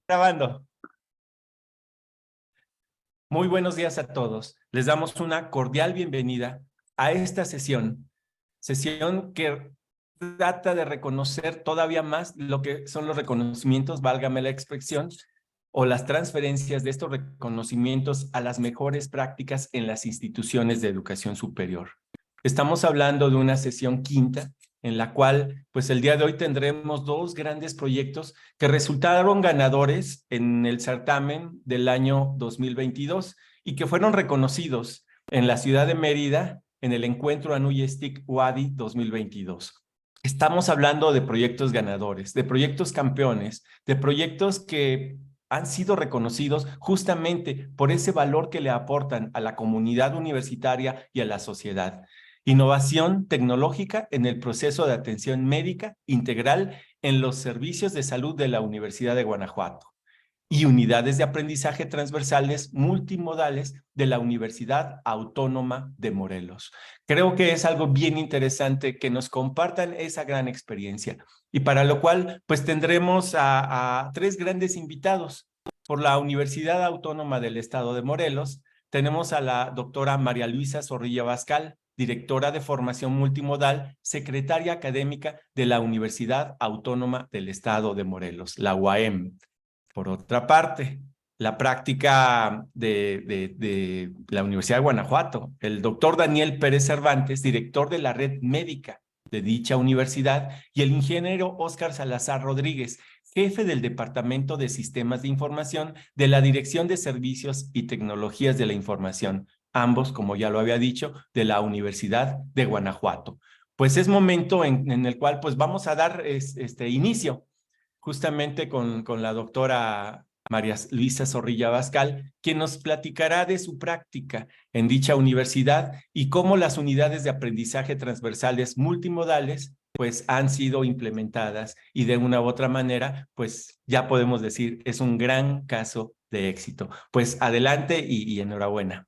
Grabando. Muy buenos días a todos. Les damos una cordial bienvenida a esta sesión que trata de reconocer todavía más lo que son los reconocimientos, válgame la expresión, o las transferencias de estos reconocimientos a las mejores prácticas en las instituciones de educación superior. Estamos hablando de una sesión quinta, en la cual, pues el día de hoy tendremos dos grandes proyectos que resultaron ganadores en el certamen del año 2022 y que fueron reconocidos en la ciudad de Mérida en el encuentro Anuyestic Wadi 2022. Estamos hablando de proyectos ganadores, de proyectos campeones, de proyectos que han sido reconocidos justamente por ese valor que le aportan a la comunidad universitaria y a la sociedad. Innovación tecnológica en el proceso de atención médica integral en los servicios de salud de la Universidad de Guanajuato y unidades de aprendizaje transversales multimodales de la Universidad Autónoma de Morelos. Creo que es algo bien interesante que nos compartan esa gran experiencia y para lo cual pues tendremos a tres grandes invitados. Por la Universidad Autónoma del Estado de Morelos tenemos a la doctora María Luisa Zorrilla Bascal, directora de formación multimodal, secretaria académica de la Universidad Autónoma del Estado de Morelos, la UAM. Por otra parte, la práctica de la Universidad de Guanajuato, el doctor Daniel Pérez Cervantes, director de la red médica de dicha universidad, y el ingeniero Óscar Salazar Rodríguez, jefe del Departamento de Sistemas de Información de la Dirección de Servicios y Tecnologías de la Información, ambos, como ya lo había dicho, de la Universidad de Guanajuato. Pues es momento en el cual pues vamos a dar inicio justamente con la doctora María Luisa Zorrilla Bascal, quien nos platicará de su práctica en dicha universidad y cómo las unidades de aprendizaje transversales multimodales pues han sido implementadas y de una u otra manera pues ya podemos decir es un gran caso de éxito. Pues adelante y enhorabuena.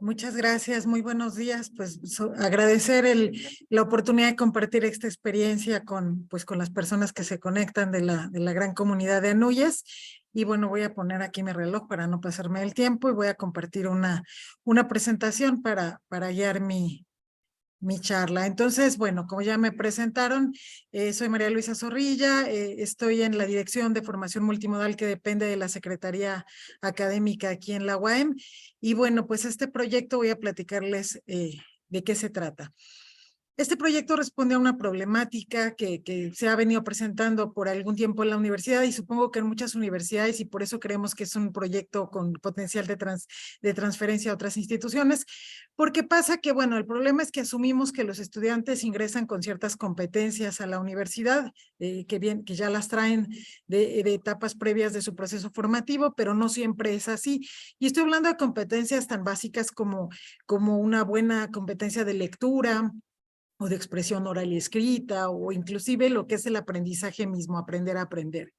Muchas gracias, muy buenos días. Pues agradecer la oportunidad de compartir esta experiencia con las personas que se conectan de la gran comunidad de Anuyes. Y bueno, voy a poner aquí mi reloj para no pasarme el tiempo y voy a compartir una presentación para guiar mi charla. Entonces, bueno, como ya me presentaron, soy María Luisa Zorrilla, estoy en la Dirección de Formación Multimodal que depende de la Secretaría Académica aquí en la UAM. Y bueno, pues este proyecto voy a platicarles de qué se trata. Este proyecto responde a una problemática que se ha venido presentando por algún tiempo en la universidad y supongo que en muchas universidades, y por eso creemos que es un proyecto con potencial de transferencia a otras instituciones, porque pasa que, bueno, el problema es que asumimos que los estudiantes ingresan con ciertas competencias a la universidad, que ya las traen de etapas previas de su proceso formativo, pero no siempre es así. Y estoy hablando de competencias tan básicas como una buena competencia de lectura, o de expresión oral y escrita, o inclusive lo que es el aprendizaje mismo, aprender a aprender.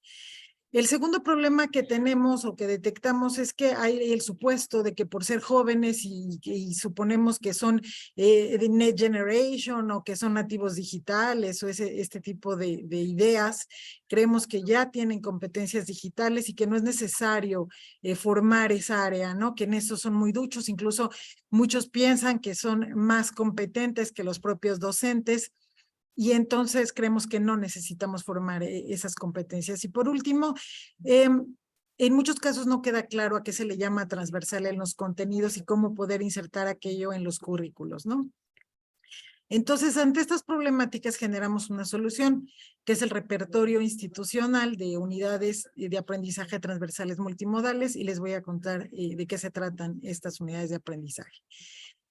El segundo problema que tenemos o que detectamos es que hay el supuesto de que por ser jóvenes y suponemos que son de Net Generation o que son nativos digitales o este tipo de ideas, creemos que ya tienen competencias digitales y que no es necesario formar esa área, ¿no? Que en eso son muy duchos, incluso muchos piensan que son más competentes que los propios docentes. Y entonces creemos que no necesitamos formar esas competencias. Y por último, en muchos casos no queda claro a qué se le llama transversal en los contenidos y cómo poder insertar aquello en los currículos, ¿no? Entonces, ante estas problemáticas generamos una solución, que es el repertorio institucional de unidades de aprendizaje transversales multimodales, y les voy a contar de qué se tratan estas unidades de aprendizaje.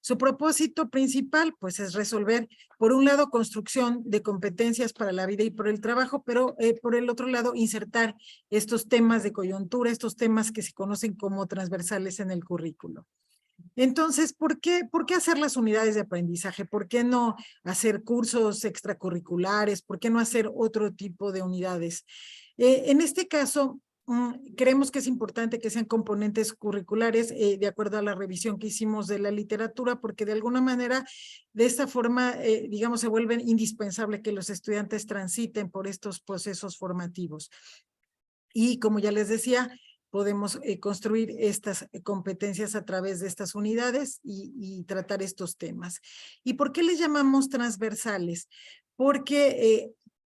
Su propósito principal, pues, es resolver, por un lado, construcción de competencias para la vida y por el trabajo, pero por el otro lado, insertar estos temas de coyuntura, estos temas que se conocen como transversales en el currículo. Entonces, ¿por qué hacer las unidades de aprendizaje? ¿Por qué no hacer cursos extracurriculares? ¿Por qué no hacer otro tipo de unidades? En este caso, creemos que es importante que sean componentes curriculares de acuerdo a la revisión que hicimos de la literatura, porque de alguna manera, de esta forma, digamos, se vuelve indispensable que los estudiantes transiten por estos procesos formativos. Y como ya les decía, podemos construir estas competencias a través de estas unidades y tratar estos temas. ¿Y por qué les llamamos transversales? Porque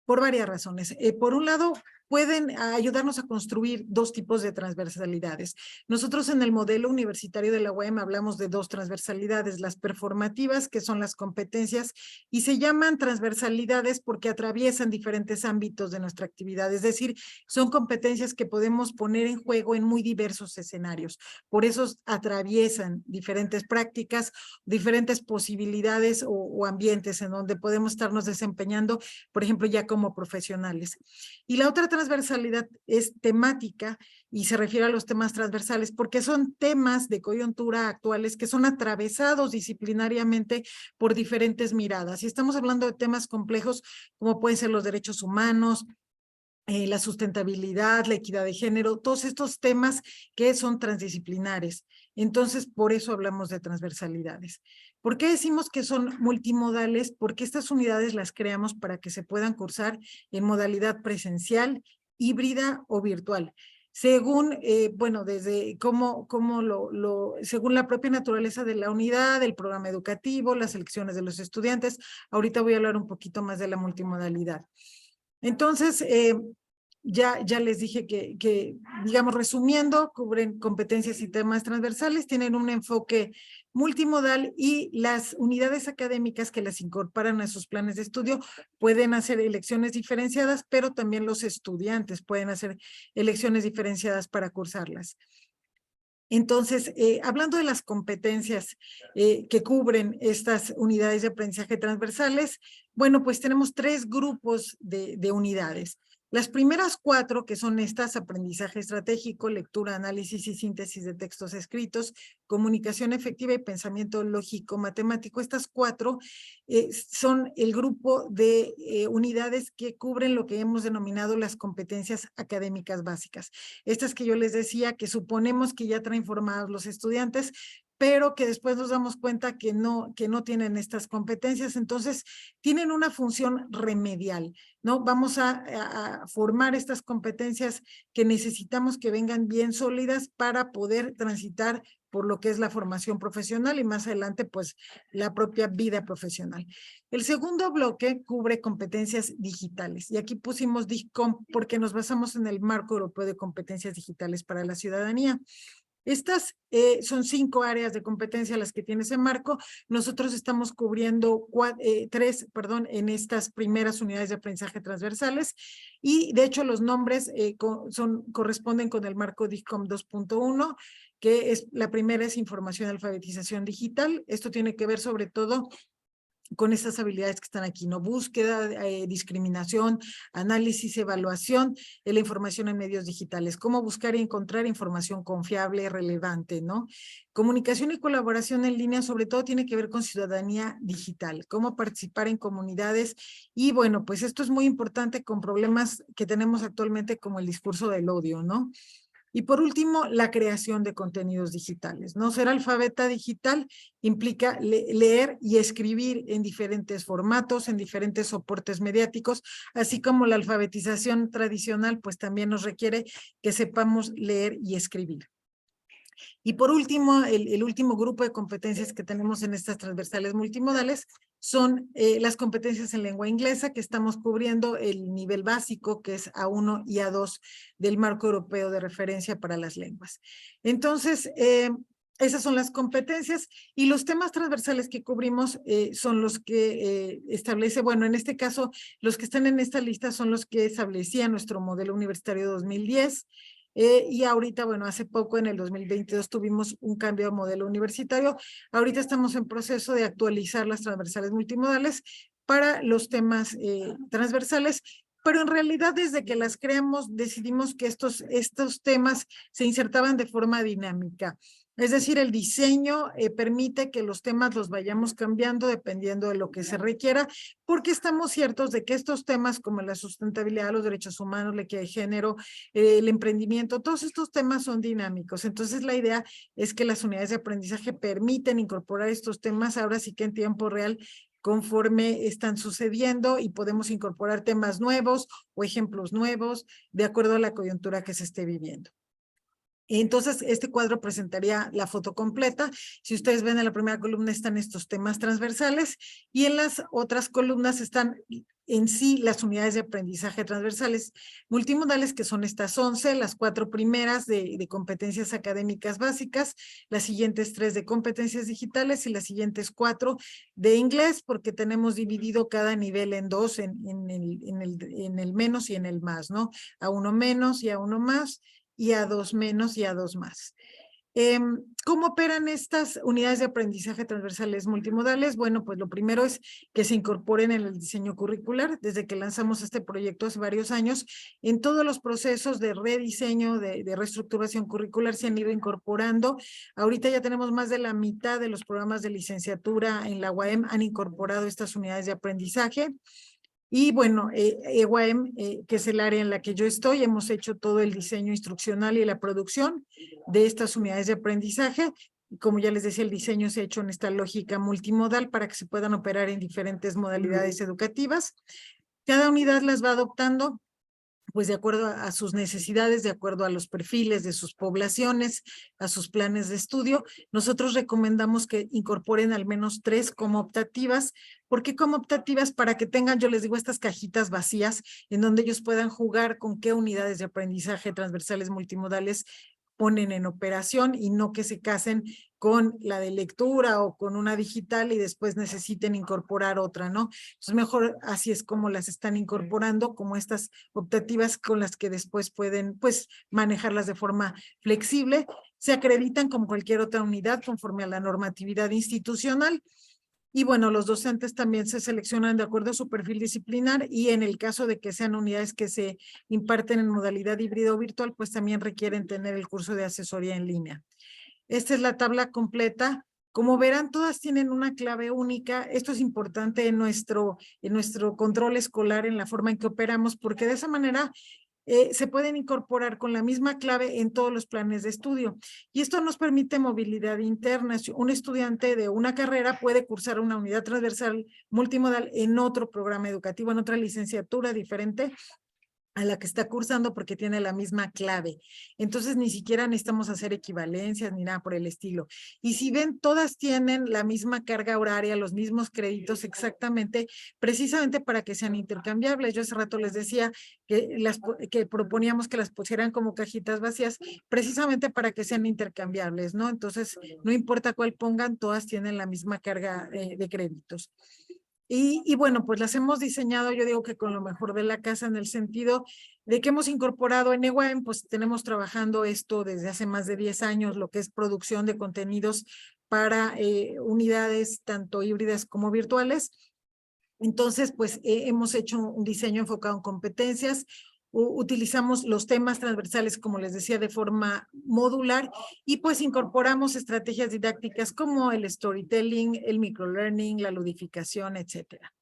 por varias razones. Por un lado, pueden ayudarnos a construir dos tipos de transversalidades. Nosotros en el modelo universitario de la UAM hablamos de dos transversalidades, las performativas, que son las competencias, y se llaman transversalidades porque atraviesan diferentes ámbitos de nuestra actividad, es decir, son competencias que podemos poner en juego en muy diversos escenarios. Por eso atraviesan diferentes prácticas, diferentes posibilidades o ambientes en donde podemos estarnos desempeñando, por ejemplo, ya como profesionales. Y la otra transversalidad es temática y se refiere a los temas transversales porque son temas de coyuntura actuales que son atravesados disciplinariamente por diferentes miradas. Y estamos hablando de temas complejos como pueden ser los derechos humanos, la sustentabilidad, la equidad de género, todos estos temas que son transdisciplinares. Entonces, por eso hablamos de transversalidades. ¿Por qué decimos que son multimodales? Porque estas unidades las creamos para que se puedan cursar en modalidad presencial, híbrida o virtual. Según, bueno, desde según la propia naturaleza de la unidad, el programa educativo, las elecciones de los estudiantes. Ahorita voy a hablar un poquito más de la multimodalidad. Entonces, ya les dije que, digamos, resumiendo, cubren competencias y temas transversales, tienen un enfoque multimodal y las unidades académicas que las incorporan a sus planes de estudio pueden hacer elecciones diferenciadas, pero también los estudiantes pueden hacer elecciones diferenciadas para cursarlas. Entonces, hablando de las competencias que cubren estas unidades de aprendizaje transversales, bueno, pues tenemos 3 grupos de unidades. Las primeras 4, que son estas: aprendizaje estratégico, lectura, análisis y síntesis de textos escritos, comunicación efectiva y pensamiento lógico matemático. Estas 4 son el grupo de unidades que cubren lo que hemos denominado las competencias académicas básicas. Estas que yo les decía que suponemos que ya traen formados los estudiantes, pero que después nos damos cuenta que no tienen estas competencias, entonces tienen una función remedial, ¿no? Vamos a formar estas competencias que necesitamos que vengan bien sólidas para poder transitar por lo que es la formación profesional y más adelante, pues, la propia vida profesional. El segundo bloque cubre competencias digitales, y aquí pusimos DIGCOM porque nos basamos en el Marco Europeo de Competencias Digitales para la Ciudadanía. Estas son 5 áreas de competencia las que tiene ese marco. Nosotros estamos cubriendo 3 en estas primeras unidades de aprendizaje transversales y de hecho los nombres corresponden con el marco DIGCOM 2.1, que es la primera es información y alfabetización digital. Esto tiene que ver sobre todo con estas habilidades que están aquí, ¿no? Búsqueda, discriminación, análisis, evaluación de la información en medios digitales, cómo buscar y encontrar información confiable, relevante, ¿no? Comunicación y colaboración en línea, sobre todo tiene que ver con ciudadanía digital, cómo participar en comunidades, y bueno, pues esto es muy importante con problemas que tenemos actualmente como el discurso del odio, ¿no? Y por último, la creación de contenidos digitales, ¿no? Ser alfabeta digital implica leer y escribir en diferentes formatos, en diferentes soportes mediáticos, así como la alfabetización tradicional, pues también nos requiere que sepamos leer y escribir. Y por último, el último grupo de competencias que tenemos en estas transversales multimodales son las competencias en lengua inglesa, que estamos cubriendo el nivel básico, que es A1 y A2 del Marco Europeo de Referencia para las Lenguas. Entonces, esas son las competencias y los temas transversales que cubrimos son los que establece, bueno, en este caso, los que están en esta lista son los que establecía nuestro modelo universitario 2010, y ahorita, bueno, hace poco en el 2022 tuvimos un cambio de modelo universitario. Ahorita estamos en proceso de actualizar las transversales multimodales para los temas transversales, pero en realidad desde que las creamos decidimos que estos temas se insertaban de forma dinámica. Es decir, el diseño permite que los temas los vayamos cambiando dependiendo de lo que se requiera, porque estamos ciertos de que estos temas como la sustentabilidad, los derechos humanos, la equidad de género, el emprendimiento, todos estos temas son dinámicos. Entonces la idea es que las unidades de aprendizaje permiten incorporar estos temas ahora sí que en tiempo real conforme están sucediendo y podemos incorporar temas nuevos o ejemplos nuevos de acuerdo a la coyuntura que se esté viviendo. Entonces, este cuadro presentaría la foto completa. Si ustedes ven en la primera columna están estos temas transversales y en las otras columnas están en sí las unidades de aprendizaje transversales multimodales, que son estas 11, las 4 primeras de competencias académicas básicas, las siguientes 3 de competencias digitales y las siguientes 4 de inglés, porque tenemos dividido cada nivel en 2, en el menos y en el más, ¿no? A 1 menos y a 1 más, y a 2 menos y a 2 más. ¿Cómo operan estas unidades de aprendizaje transversales multimodales? Bueno, pues lo primero es que se incorporen en el diseño curricular. Desde que lanzamos este proyecto hace varios años, en todos los procesos de rediseño, de reestructuración curricular se han ido incorporando. Ahorita ya tenemos más de la mitad de los programas de licenciatura en la UAM han incorporado estas unidades de aprendizaje. Y bueno, EWAEM, que es el área en la que yo estoy, hemos hecho todo el diseño instruccional y la producción de estas unidades de aprendizaje. Como ya les decía, el diseño se ha hecho en esta lógica multimodal para que se puedan operar en diferentes modalidades educativas. Cada unidad las va adoptando pues de acuerdo a sus necesidades, de acuerdo a los perfiles de sus poblaciones, a sus planes de estudio. Nosotros recomendamos que incorporen al menos 3 como optativas. ¿Por qué como optativas? Para que tengan, yo les digo, estas cajitas vacías en donde ellos puedan jugar con qué unidades de aprendizaje transversales multimodales ponen en operación y no que se casen con la de lectura o con una digital y después necesiten incorporar otra, ¿no? Entonces mejor así es como las están incorporando, como estas optativas con las que después pueden pues manejarlas de forma flexible. Se acreditan como cualquier otra unidad conforme a la normatividad institucional. Y bueno, los docentes también se seleccionan de acuerdo a su perfil disciplinar y en el caso de que sean unidades que se imparten en modalidad híbrida o virtual, pues también requieren tener el curso de asesoría en línea. Esta es la tabla completa. Como verán, todas tienen una clave única. Esto es importante en nuestro control escolar, en la forma en que operamos, porque de esa manera se pueden incorporar con la misma clave en todos los planes de estudio. Y esto nos permite movilidad interna. Un estudiante de una carrera puede cursar una unidad transversal multimodal en otro programa educativo, en otra licenciatura diferente a la que está cursando porque tiene la misma clave. Entonces ni siquiera necesitamos hacer equivalencias ni nada por el estilo. Y si ven, todas tienen la misma carga horaria, los mismos créditos exactamente, precisamente para que sean intercambiables. Yo hace rato les decía que proponíamos que las pusieran como cajitas vacías, precisamente para que sean intercambiables, ¿no? Entonces, no importa cuál pongan, todas tienen la misma carga de créditos. Y bueno, pues las hemos diseñado, yo digo que con lo mejor de la casa, en el sentido de que hemos incorporado en EWAEM, pues tenemos trabajando esto desde hace más de 10 años, lo que es producción de contenidos para unidades tanto híbridas como virtuales. Entonces, pues hemos hecho un diseño enfocado en competencias, utilizamos los temas transversales, como les decía, de forma modular y pues incorporamos estrategias didácticas como el storytelling, el microlearning, la ludificación, etcétera.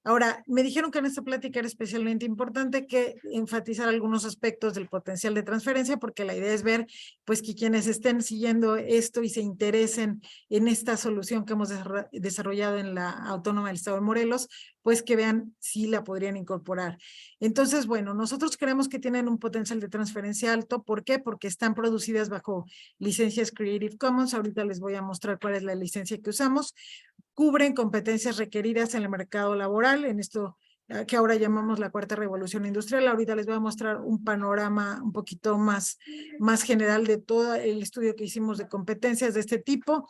Ahora, me dijeron que en esta plática era especialmente importante que enfatizar algunos aspectos del potencial de transferencia, porque la idea es ver, pues, que quienes estén siguiendo esto y se interesen en esta solución que hemos desarrollado en la Autónoma del Estado de Morelos, pues que vean si la podrían incorporar. Entonces, bueno, nosotros creemos que tienen un potencial de transferencia alto. ¿Por qué? Porque están producidas bajo licencias Creative Commons. Ahorita les voy a mostrar cuál es la licencia que usamos. Cubren competencias requeridas en el mercado laboral, en esto que ahora llamamos la cuarta revolución industrial. Ahorita les voy a mostrar un panorama un poquito más general de todo el estudio que hicimos de competencias de este tipo.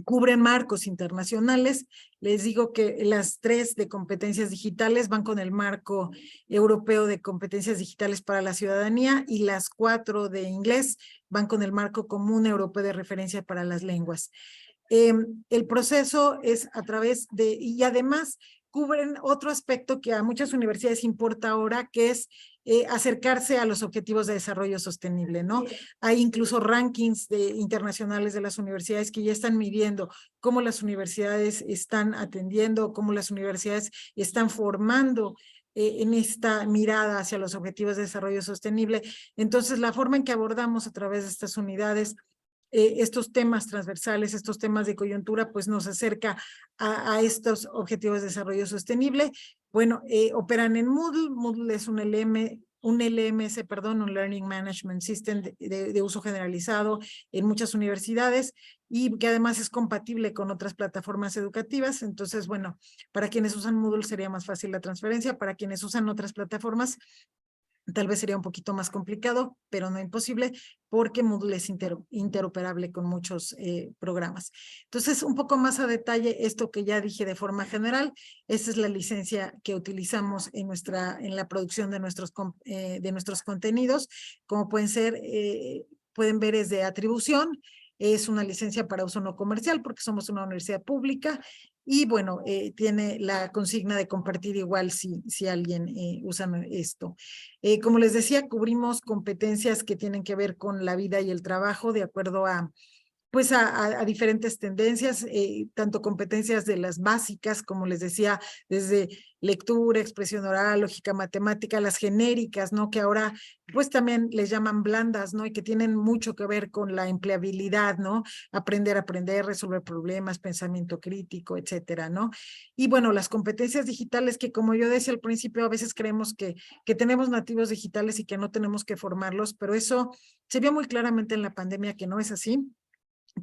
Cubren marcos internacionales. Les digo que las 3 de competencias digitales van con el marco europeo de competencias digitales para la ciudadanía y las 4 de inglés van con el marco común europeo de referencia para las lenguas. El proceso es a través de, y además cubren otro aspecto que a muchas universidades importa ahora, que es acercarse a los objetivos de desarrollo sostenible, ¿no? Hay incluso rankings internacionales de las universidades que ya están midiendo cómo las universidades están atendiendo, cómo las universidades están formando en esta mirada hacia los objetivos de desarrollo sostenible. Entonces, la forma en que abordamos a través de estas unidades estos temas transversales, estos temas de coyuntura, pues nos acerca a estos objetivos de desarrollo sostenible. Bueno, operan en Moodle. Moodle es un LMS, perdón, un Learning Management System de uso generalizado en muchas universidades y que además es compatible con otras plataformas educativas. Entonces, bueno, para quienes usan Moodle sería más fácil la transferencia, para quienes usan otras plataformas tal vez sería un poquito más complicado, pero no imposible, porque Moodle es interoperable con muchos programas. Entonces, un poco más a detalle, esto que ya dije de forma general, esta es la licencia que utilizamos en la producción de nuestros contenidos. Como pueden ver, es de atribución, es una licencia para uso no comercial, porque somos una universidad pública, y bueno, tiene la consigna de compartir igual si alguien usa esto. Como les decía, cubrimos competencias que tienen que ver con la vida y el trabajo de acuerdo a diferentes tendencias, tanto competencias de las básicas, como les decía, desde lectura, expresión oral, lógica matemática, las genéricas, ¿no? Que ahora pues también les llaman blandas, ¿no? Y que tienen mucho que ver con la empleabilidad, ¿no? Aprender a aprender, resolver problemas, pensamiento crítico, etcétera, ¿no? Y bueno, las competencias digitales que, como yo decía al principio, a veces creemos que tenemos nativos digitales y que no tenemos que formarlos, pero eso se vio muy claramente en la pandemia que no es así.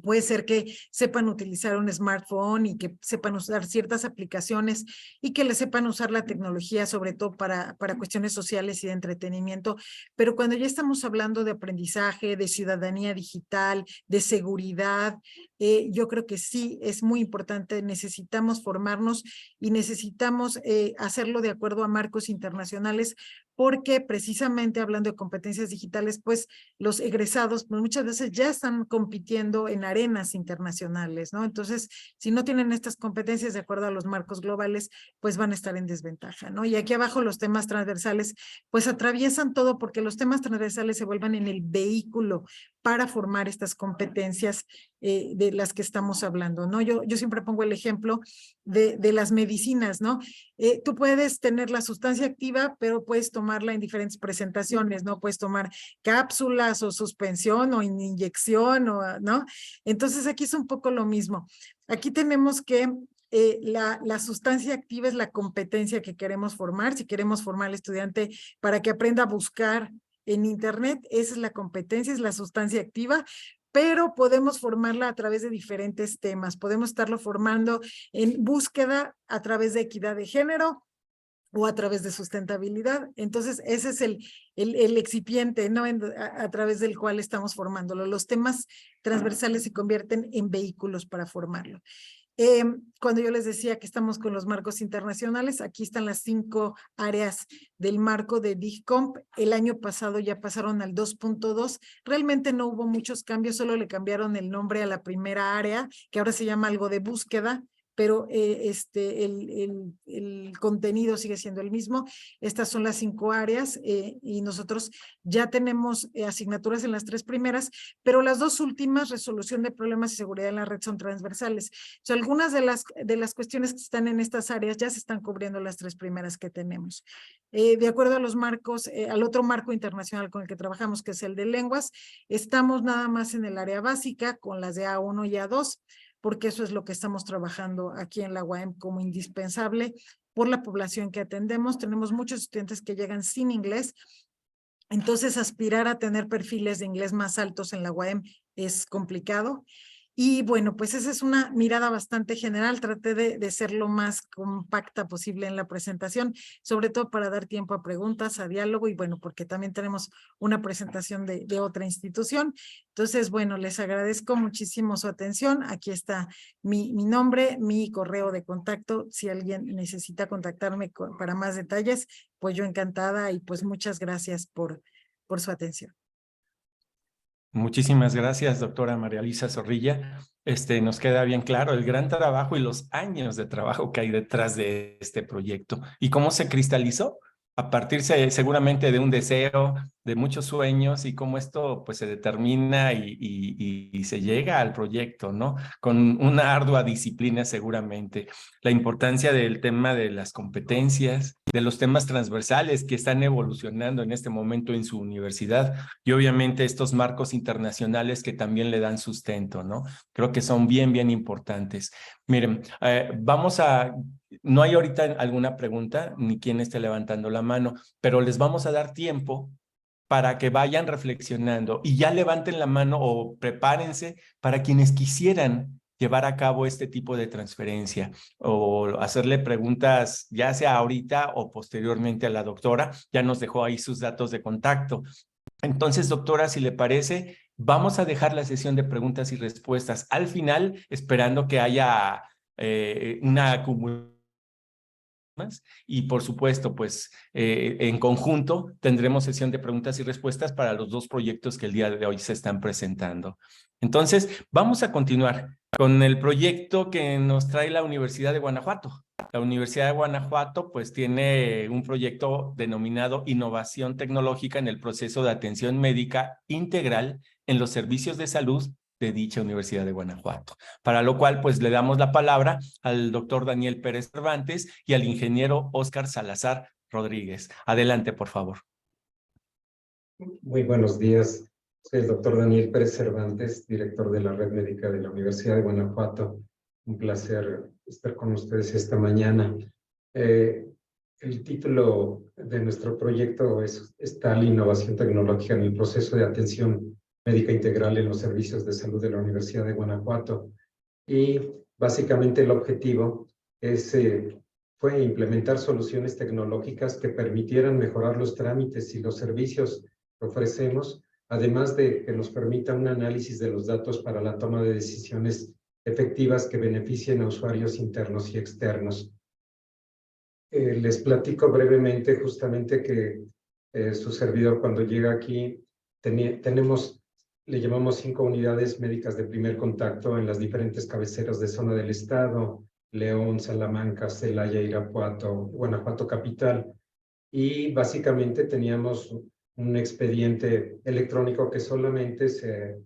Puede ser que sepan utilizar un smartphone y que sepan usar ciertas aplicaciones y que le sepan usar la tecnología, sobre todo para cuestiones sociales y de entretenimiento. Pero cuando ya estamos hablando de aprendizaje, de ciudadanía digital, de seguridad, yo creo que sí es muy importante. Necesitamos formarnos y necesitamos hacerlo de acuerdo a marcos internacionales, porque precisamente hablando de competencias digitales, pues los egresados pues muchas veces ya están compitiendo en arenas internacionales, ¿no? Entonces, si no tienen estas competencias de acuerdo a los marcos globales, pues van a estar en desventaja, ¿no? Y aquí abajo los temas transversales, pues atraviesan todo, porque los temas transversales se vuelven en el vehículo para formar estas competencias de las que estamos hablando, ¿no? Yo siempre pongo el ejemplo de las medicinas, ¿no? Tú puedes tener la sustancia activa, pero puedes tomarla en diferentes presentaciones, ¿no? Puedes tomar cápsulas o suspensión o inyección, ¿no? Entonces aquí es un poco lo mismo. Aquí tenemos que la sustancia activa es la competencia que queremos formar. Si queremos formar al estudiante para que aprenda a buscar en internet, esa es la competencia, es la sustancia activa, pero podemos formarla a través de diferentes temas. Podemos estarlo formando en búsqueda a través de equidad de género o a través de sustentabilidad. Entonces, ese es el excipiente, ¿no? A través del cual estamos formándolo. Los temas transversales se convierten en vehículos para formarlo. Cuando yo les decía que estamos con los marcos internacionales, aquí están las 5 áreas del marco de DIGCOMP. El año pasado ya pasaron al 2.2. Realmente no hubo muchos cambios, solo le cambiaron el nombre a la primera área, que ahora se llama algo de búsqueda, pero el contenido sigue siendo el mismo. Estas son las 5 áreas y nosotros ya tenemos asignaturas en las 3 primeras, pero las 2 últimas, resolución de problemas y seguridad en la red, son transversales. O sea, algunas de las cuestiones que están en estas áreas ya se están cubriendo las 3 primeras que tenemos. De acuerdo a los marcos, al otro marco internacional con el que trabajamos, que es el de lenguas, estamos nada más en el área básica con las de A1 y A2, porque eso es lo que estamos trabajando aquí en la UAM como indispensable por la población que atendemos. Tenemos muchos estudiantes que llegan sin inglés, entonces aspirar a tener perfiles de inglés más altos en la UAM es complicado. Y bueno, pues esa es una mirada bastante general. Traté de ser lo más compacta posible en la presentación, sobre todo para dar tiempo a preguntas, a diálogo, y bueno, porque también tenemos una presentación de otra institución. Entonces, bueno, les agradezco muchísimo su atención. Aquí está mi nombre, mi correo de contacto. Si alguien necesita contactarme para más detalles, pues yo encantada, y pues muchas gracias por su atención. Muchísimas gracias, doctora María Luisa Zorrilla. Nos queda bien claro el gran trabajo y los años de trabajo que hay detrás de este proyecto y cómo se cristalizó a partir seguramente de un deseo de muchos sueños y cómo esto pues se determina y se llega al proyecto, ¿no? Con una ardua disciplina seguramente. La importancia del tema de las competencias, de los temas transversales que están evolucionando en este momento en su universidad y obviamente estos marcos internacionales que también le dan sustento, ¿no? Creo que son bien, bien importantes. Miren, no hay ahorita alguna pregunta ni quien esté levantando la mano, pero les vamos a dar tiempo para que vayan reflexionando y ya levanten la mano o prepárense para quienes quisieran llevar a cabo este tipo de transferencia o hacerle preguntas ya sea ahorita o posteriormente a la doctora. Ya nos dejó ahí sus datos de contacto. Entonces, doctora, si le parece, vamos a dejar la sesión de preguntas y respuestas al final, esperando que haya una acumulación y por supuesto, pues en conjunto tendremos sesión de preguntas y respuestas para los dos proyectos que el día de hoy se están presentando. Entonces, vamos a continuar con el proyecto que nos trae la Universidad de Guanajuato. La Universidad de Guanajuato pues tiene un proyecto denominado Innovación Tecnológica en el proceso de atención médica integral en los servicios de salud de dicha Universidad de Guanajuato. Para lo cual, pues le damos la palabra al doctor Daniel Pérez Cervantes y al ingeniero Óscar Salazar Rodríguez. Adelante, por favor. Muy buenos días. Soy el doctor Daniel Pérez Cervantes, director de la Red Médica de la Universidad de Guanajuato. Un placer estar con ustedes esta mañana. El título de nuestro proyecto es TAL, Innovación Tecnológica en el proceso de atención médica integral en los servicios de salud de la Universidad de Guanajuato. Y básicamente el objetivo fue implementar soluciones tecnológicas que permitieran mejorar los trámites y los servicios que ofrecemos, además de que nos permita un análisis de los datos para la toma de decisiones efectivas que beneficien a usuarios internos y externos. Les platico brevemente justamente que su servidor cuando llega aquí le llamamos 5 unidades médicas de primer contacto en las diferentes cabeceras de zona del estado: León, Salamanca, Celaya, Irapuato, Guanajuato capital. Y básicamente teníamos un expediente electrónico que solamente se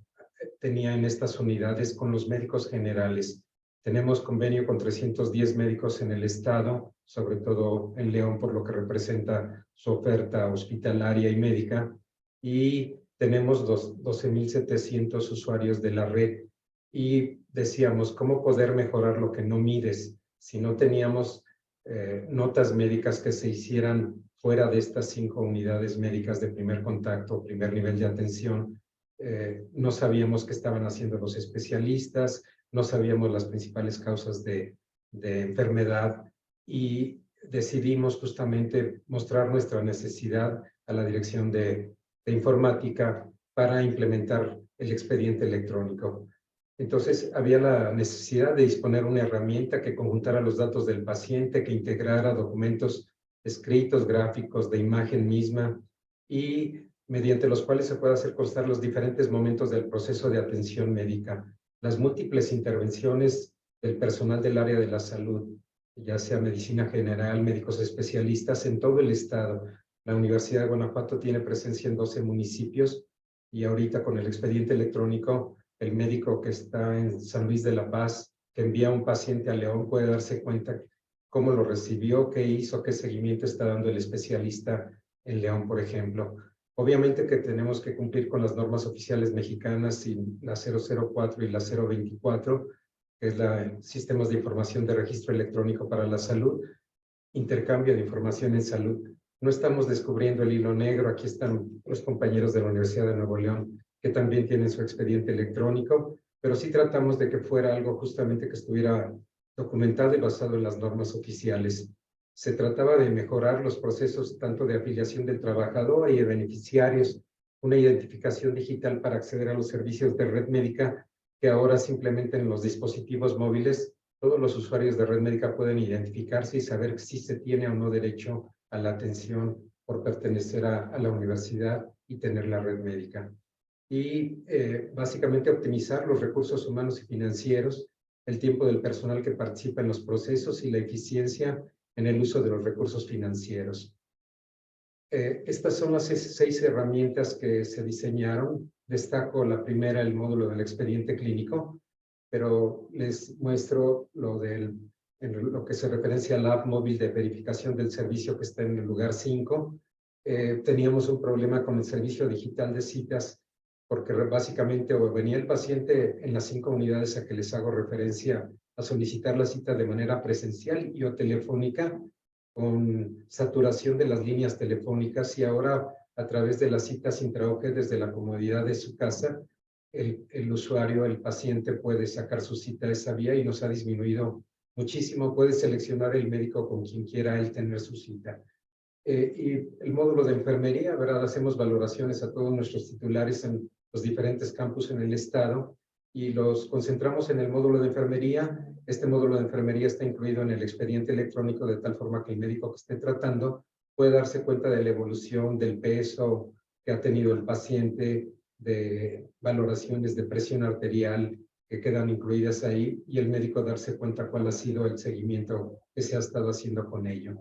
tenía en estas unidades con los médicos generales. Tenemos convenio con 310 médicos en el estado, sobre todo en León, por lo que representa su oferta hospitalaria y médica, y tenemos 12,700 usuarios de la red. Y decíamos, ¿cómo poder mejorar lo que no mides? Si no teníamos notas médicas que se hicieran fuera de estas 5 unidades médicas de primer contacto, primer nivel de atención, no sabíamos qué estaban haciendo los especialistas, no sabíamos las principales causas de enfermedad, y decidimos justamente mostrar nuestra necesidad a la Dirección de Informática para implementar el expediente electrónico. Entonces, había la necesidad de disponer una herramienta que conjuntara los datos del paciente, que integrara documentos escritos, gráficos, de imagen misma, y mediante los cuales se pueda hacer constar los diferentes momentos del proceso de atención médica, las múltiples intervenciones del personal del área de la salud, ya sea medicina general, médicos especialistas en todo el estado. La Universidad de Guanajuato tiene presencia en 12 municipios y ahorita con el expediente electrónico, el médico que está en San Luis de la Paz, que envía a un paciente a León, puede darse cuenta cómo lo recibió, qué hizo, qué seguimiento está dando el especialista en León, por ejemplo. Obviamente que tenemos que cumplir con las normas oficiales mexicanas, y la 004 y la 024, que es la Sistemas de Información de Registro Electrónico para la Salud, intercambio de información en salud. No estamos descubriendo el hilo negro. Aquí están los compañeros de la Universidad de Nuevo León, que también tienen su expediente electrónico, pero sí tratamos de que fuera algo justamente que estuviera documentado y basado en las normas oficiales. Se trataba de mejorar los procesos tanto de afiliación del trabajador y de beneficiarios, una identificación digital para acceder a los servicios de red médica, que ahora simplemente en los dispositivos móviles todos los usuarios de red médica pueden identificarse y saber si se tiene o no derecho a la atención por pertenecer a la universidad y tener la red médica. Y básicamente optimizar los recursos humanos y financieros, el tiempo del personal que participa en los procesos y la eficiencia en el uso de los recursos financieros. Estas son las 6 herramientas que se diseñaron. Destaco la primera, el módulo del expediente clínico, pero les muestro en lo que se referencia al app móvil de verificación del servicio que está en el lugar 5. Teníamos un problema con el servicio digital de citas, porque básicamente venía el paciente en las 5 unidades a que les hago referencia a solicitar la cita de manera presencial y o telefónica, con saturación de las líneas telefónicas, y ahora a través de las citas intraoje desde la comodidad de su casa, el usuario, el paciente puede sacar su cita a esa vía y nos ha disminuido muchísimo. Puede seleccionar el médico con quien quiera él tener su cita. Y el módulo de enfermería, ¿verdad? Hacemos valoraciones a todos nuestros titulares en los diferentes campus en el estado y los concentramos en el módulo de enfermería. Este módulo de enfermería está incluido en el expediente electrónico de tal forma que el médico que esté tratando puede darse cuenta de la evolución del peso que ha tenido el paciente, de valoraciones de presión arterial que quedan incluidas ahí, y el médico darse cuenta cuál ha sido el seguimiento que se ha estado haciendo con ello.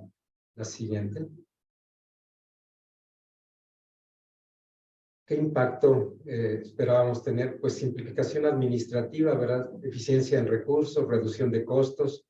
La siguiente. ¿Qué impacto esperábamos tener? Pues simplificación administrativa, ¿verdad? Eficiencia en recursos, reducción de costos,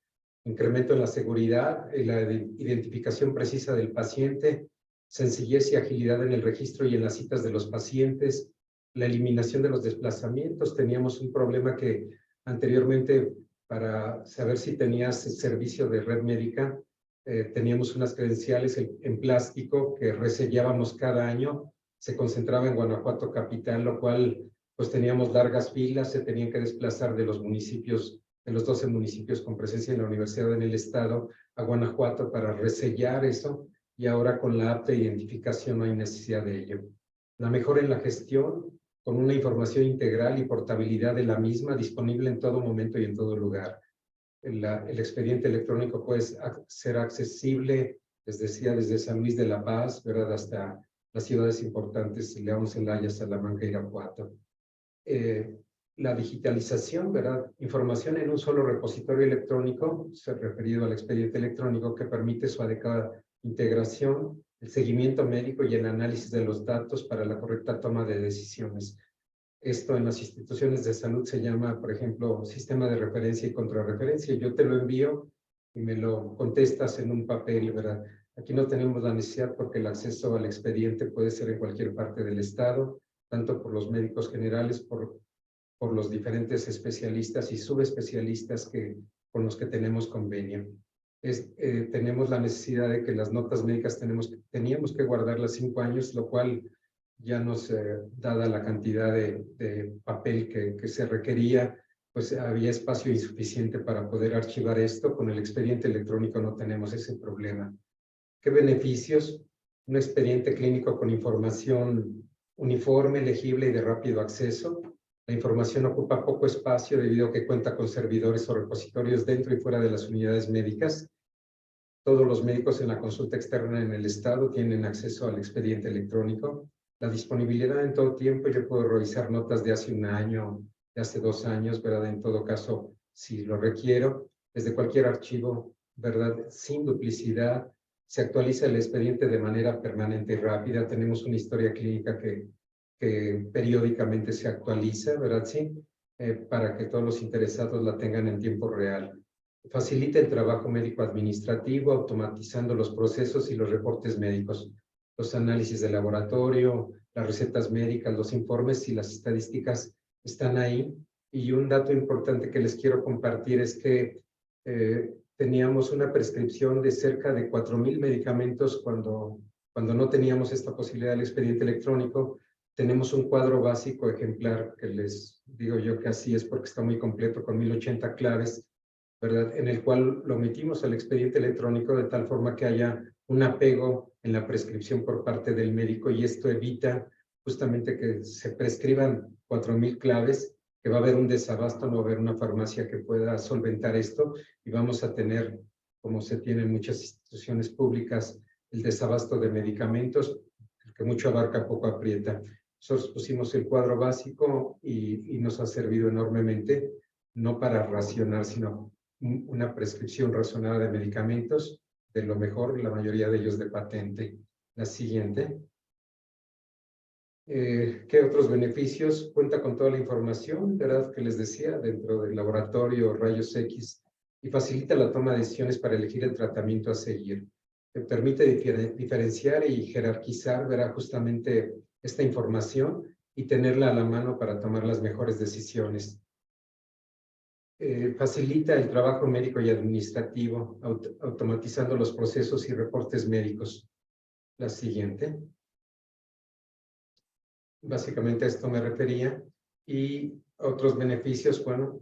incremento en la seguridad, la identificación precisa del paciente, sencillez y agilidad en el registro y en las citas de los pacientes, la eliminación de los desplazamientos. Teníamos un problema que anteriormente, para saber si tenías servicio de red médica, teníamos unas credenciales en plástico que resellábamos cada año. Se concentraba en Guanajuato capital, lo cual pues teníamos largas filas, se tenían que desplazar de los municipios, de los 12 municipios con presencia en la universidad en el estado, a Guanajuato para resellar eso, y ahora con la app de identificación no hay necesidad de ello. La mejora en la gestión, con una información integral y portabilidad de la misma, disponible en todo momento y en todo lugar. El expediente electrónico puede ser accesible, les decía, desde San Luis de la Paz, ¿verdad?, hasta las ciudades importantes, León, Celaya, Salamanca, Irapuato. La digitalización, ¿verdad? Información en un solo repositorio electrónico, se ha referido al expediente electrónico, que permite su adecuada integración, el seguimiento médico y el análisis de los datos para la correcta toma de decisiones. Esto en las instituciones de salud se llama, por ejemplo, sistema de referencia y contrarreferencia. Yo te lo envío y me lo contestas en un papel, ¿verdad? Aquí no tenemos la necesidad porque el acceso al expediente puede ser en cualquier parte del estado, tanto por los médicos generales, por los diferentes especialistas y subespecialistas con los que tenemos convenio. Tenemos la necesidad de que las notas médicas teníamos que guardarlas 5 años, lo cual ya nos, dada la cantidad de papel que se requería, pues había espacio insuficiente para poder archivar esto. Con el expediente electrónico no tenemos ese problema. ¿Qué beneficios? Un expediente clínico con información uniforme, legible y de rápido acceso. La información ocupa poco espacio debido a que cuenta con servidores o repositorios dentro y fuera de las unidades médicas. Todos los médicos en la consulta externa en el estado tienen acceso al expediente electrónico. La disponibilidad en todo tiempo. Yo puedo revisar notas de hace 1 año, de hace 2 años, ¿verdad? En todo caso, si lo requiero, desde cualquier archivo, ¿verdad? Sin duplicidad. Se actualiza el expediente de manera permanente y rápida. Tenemos una historia clínica que periódicamente se actualiza, ¿verdad? Sí, para que todos los interesados la tengan en tiempo real. Facilita el trabajo médico administrativo, automatizando los procesos y los reportes médicos, los análisis de laboratorio, las recetas médicas, los informes y las estadísticas están ahí. Y un dato importante que les quiero compartir es que teníamos una prescripción de cerca de 4,000 medicamentos cuando no teníamos esta posibilidad del expediente electrónico. Tenemos un cuadro básico ejemplar, que les digo yo que así es porque está muy completo, con 1080 claves, ¿verdad? En el cual lo metimos al expediente electrónico de tal forma que haya un apego en la prescripción por parte del médico, y esto evita justamente que se prescriban 4,000 claves, que va a haber un desabasto, no va a haber una farmacia que pueda solventar esto, y vamos a tener, como se tiene en muchas instituciones públicas, el desabasto de medicamentos, que mucho abarca, poco aprieta. Nosotros pusimos el cuadro básico y nos ha servido enormemente, no para racionar, sino una prescripción razonada de medicamentos, de lo mejor, la mayoría de ellos de patente. La siguiente. ¿Qué otros beneficios? Cuenta con toda la información, ¿verdad? Que les decía, dentro del laboratorio, rayos X, y facilita la toma de decisiones para elegir el tratamiento a seguir. Permite diferenciar y jerarquizar, ¿verdad? Justamente esta información y tenerla a la mano para tomar las mejores decisiones. Facilita el trabajo médico y administrativo, automatizando los procesos y reportes médicos. La siguiente. Básicamente a esto me refería. Y otros beneficios, bueno,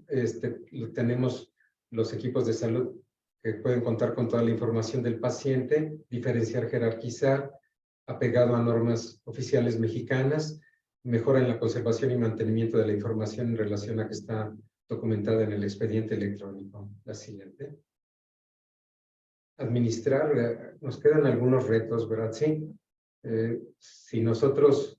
tenemos los equipos de salud que pueden contar con toda la información del paciente, diferenciar, jerarquizar, apegado a normas oficiales mexicanas, mejora en la conservación y mantenimiento de la información en relación a que está documentada en el expediente electrónico. La siguiente. Administrar, nos quedan algunos retos, ¿verdad? Sí. Si nosotros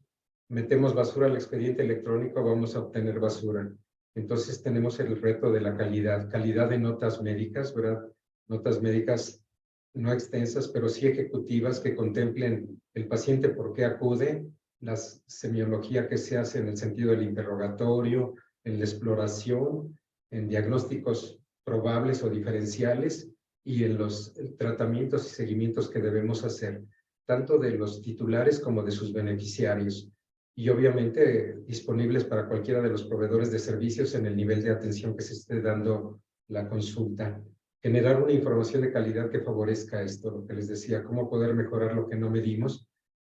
metemos basura al expediente electrónico, vamos a obtener basura. Entonces tenemos el reto de la calidad de notas médicas, ¿verdad? Notas médicas no extensas, pero sí ejecutivas que contemplen el paciente por qué acude, la semiología que se hace en el sentido del interrogatorio, en la exploración, en diagnósticos probables o diferenciales y en los tratamientos y seguimientos que debemos hacer, tanto de los titulares como de sus beneficiarios. Y obviamente disponibles para cualquiera de los proveedores de servicios en el nivel de atención que se esté dando la consulta. Generar una información de calidad que favorezca esto, lo que les decía, cómo poder mejorar lo que no medimos.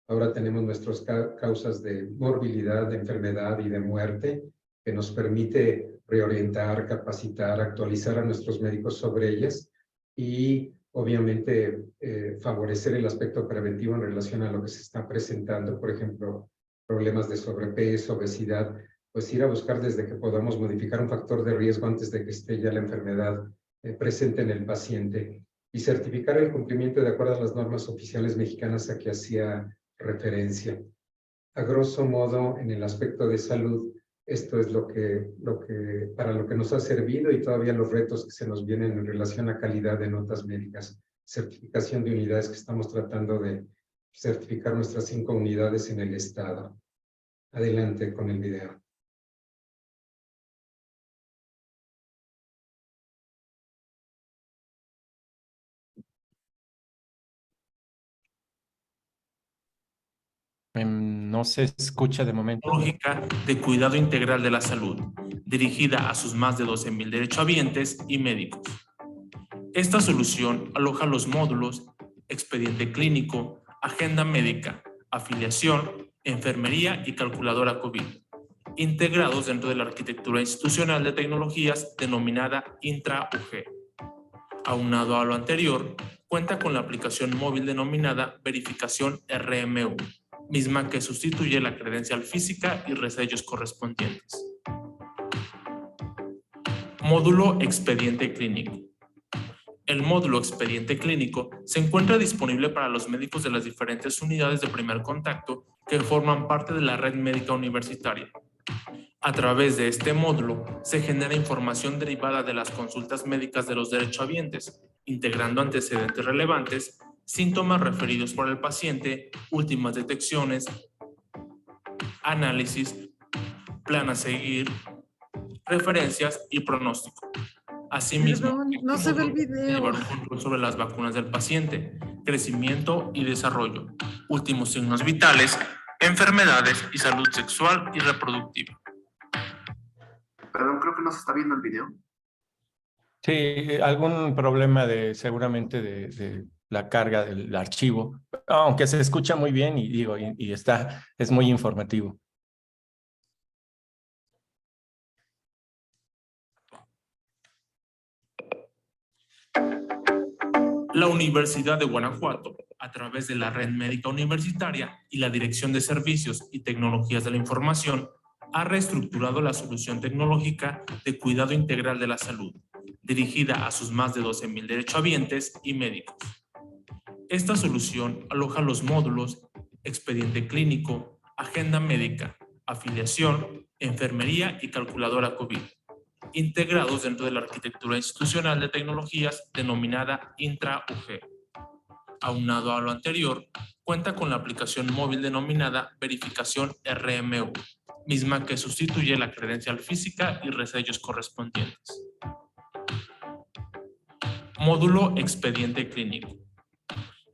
Ahora tenemos nuestras causas de morbilidad, de enfermedad y de muerte, que nos permite reorientar, capacitar, actualizar a nuestros médicos sobre ellas y obviamente favorecer el aspecto preventivo en relación a lo que se está presentando, por ejemplo, problemas de sobrepeso, obesidad, pues ir a buscar desde que podamos modificar un factor de riesgo antes de que esté ya la enfermedad presente en el paciente y certificar el cumplimiento de acuerdo a las normas oficiales mexicanas a que hacía referencia. A grosso modo, en el aspecto de salud, esto es para lo que nos ha servido y todavía los retos que se nos vienen en relación a calidad de notas médicas, certificación de unidades que estamos tratando de certificar nuestras 5 unidades en el estado. Adelante con el video. No se escucha de momento. Tecnológica de cuidado integral de la salud, dirigida a sus más de 12,000 derechohabientes y médicos. Esta solución aloja los módulos expediente clínico, agenda médica, afiliación, enfermería y calculadora COVID, integrados dentro de la arquitectura institucional de tecnologías denominada Intra-UG. Aunado a lo anterior, cuenta con la aplicación móvil denominada Verificación RMU, misma que sustituye la credencial física y resellos correspondientes. Módulo Expediente Clínico. El módulo Expediente Clínico se encuentra disponible para los médicos de las diferentes unidades de primer contacto que forman parte de la red médica universitaria. A través de este módulo se genera información derivada de las consultas médicas de los derechohabientes, integrando antecedentes relevantes, síntomas referidos por el paciente, últimas detecciones, análisis, plan a seguir, referencias y pronóstico. Asimismo, Perdón, no se ve el video. Llevar un control sobre las vacunas del paciente, crecimiento y desarrollo, últimos signos vitales, enfermedades y salud sexual y reproductiva. Perdón, creo que no se está viendo el video. Sí, algún problema seguramente de la carga del archivo, aunque se escucha muy bien y digo, es muy informativo. La Universidad de Guanajuato, a través de la Red Médica Universitaria y la Dirección de Servicios y Tecnologías de la Información, ha reestructurado la solución tecnológica de cuidado integral de la salud, dirigida a sus más de 12,000 derechohabientes y médicos. Esta solución aloja los módulos expediente clínico, agenda médica, afiliación, enfermería y calculadora COVID, integrados dentro de la arquitectura institucional de tecnologías denominada Intra-UG. Aunado a lo anterior, cuenta con la aplicación móvil denominada Verificación RMU, misma que sustituye la credencial física y resellos correspondientes. Módulo Expediente Clínico.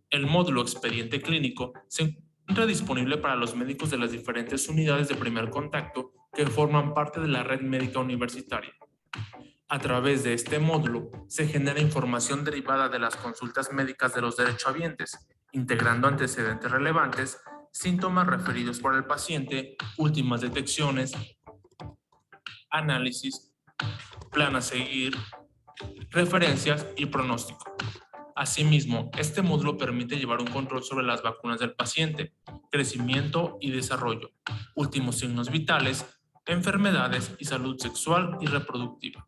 El módulo Expediente Clínico se encuentra disponible para los médicos de las diferentes unidades de primer contacto que forman parte de la red médica universitaria. A través de este módulo se genera información derivada de las consultas médicas de los derechohabientes, integrando antecedentes relevantes, síntomas referidos por el paciente, últimas detecciones, análisis, plan a seguir, referencias y pronóstico. Asimismo, este módulo permite llevar un control sobre las vacunas del paciente, crecimiento y desarrollo, últimos signos vitales, enfermedades y salud sexual y reproductiva.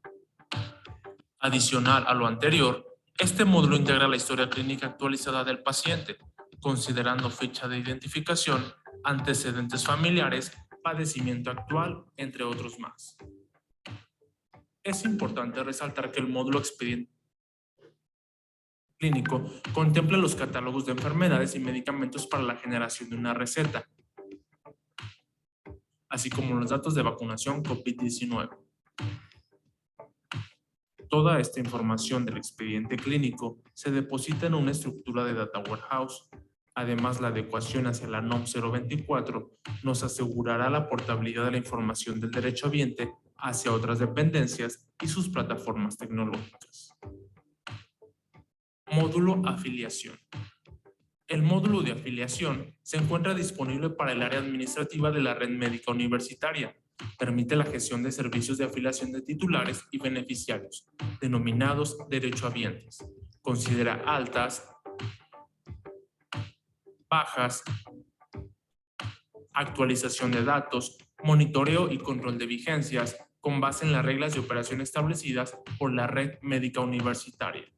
Adicional a lo anterior, este módulo integra la historia clínica actualizada del paciente, considerando fecha de identificación, antecedentes familiares, padecimiento actual, entre otros más. Es importante resaltar que el módulo Expediente Clínico contempla los catálogos de enfermedades y medicamentos para la generación de una receta, así como los datos de vacunación COVID-19. Toda esta información del expediente clínico se deposita en una estructura de Data Warehouse. Además, la adecuación hacia la NOM 024 nos asegurará la portabilidad de la información del derechohabiente hacia otras dependencias y sus plataformas tecnológicas. Módulo Afiliación. El módulo de afiliación se encuentra disponible para el área administrativa de la red médica universitaria. Permite la gestión de servicios de afiliación de titulares y beneficiarios, denominados derechohabientes. Considera altas, bajas, actualización de datos, monitoreo y control de vigencias con base en las reglas de operación establecidas por la red médica universitaria.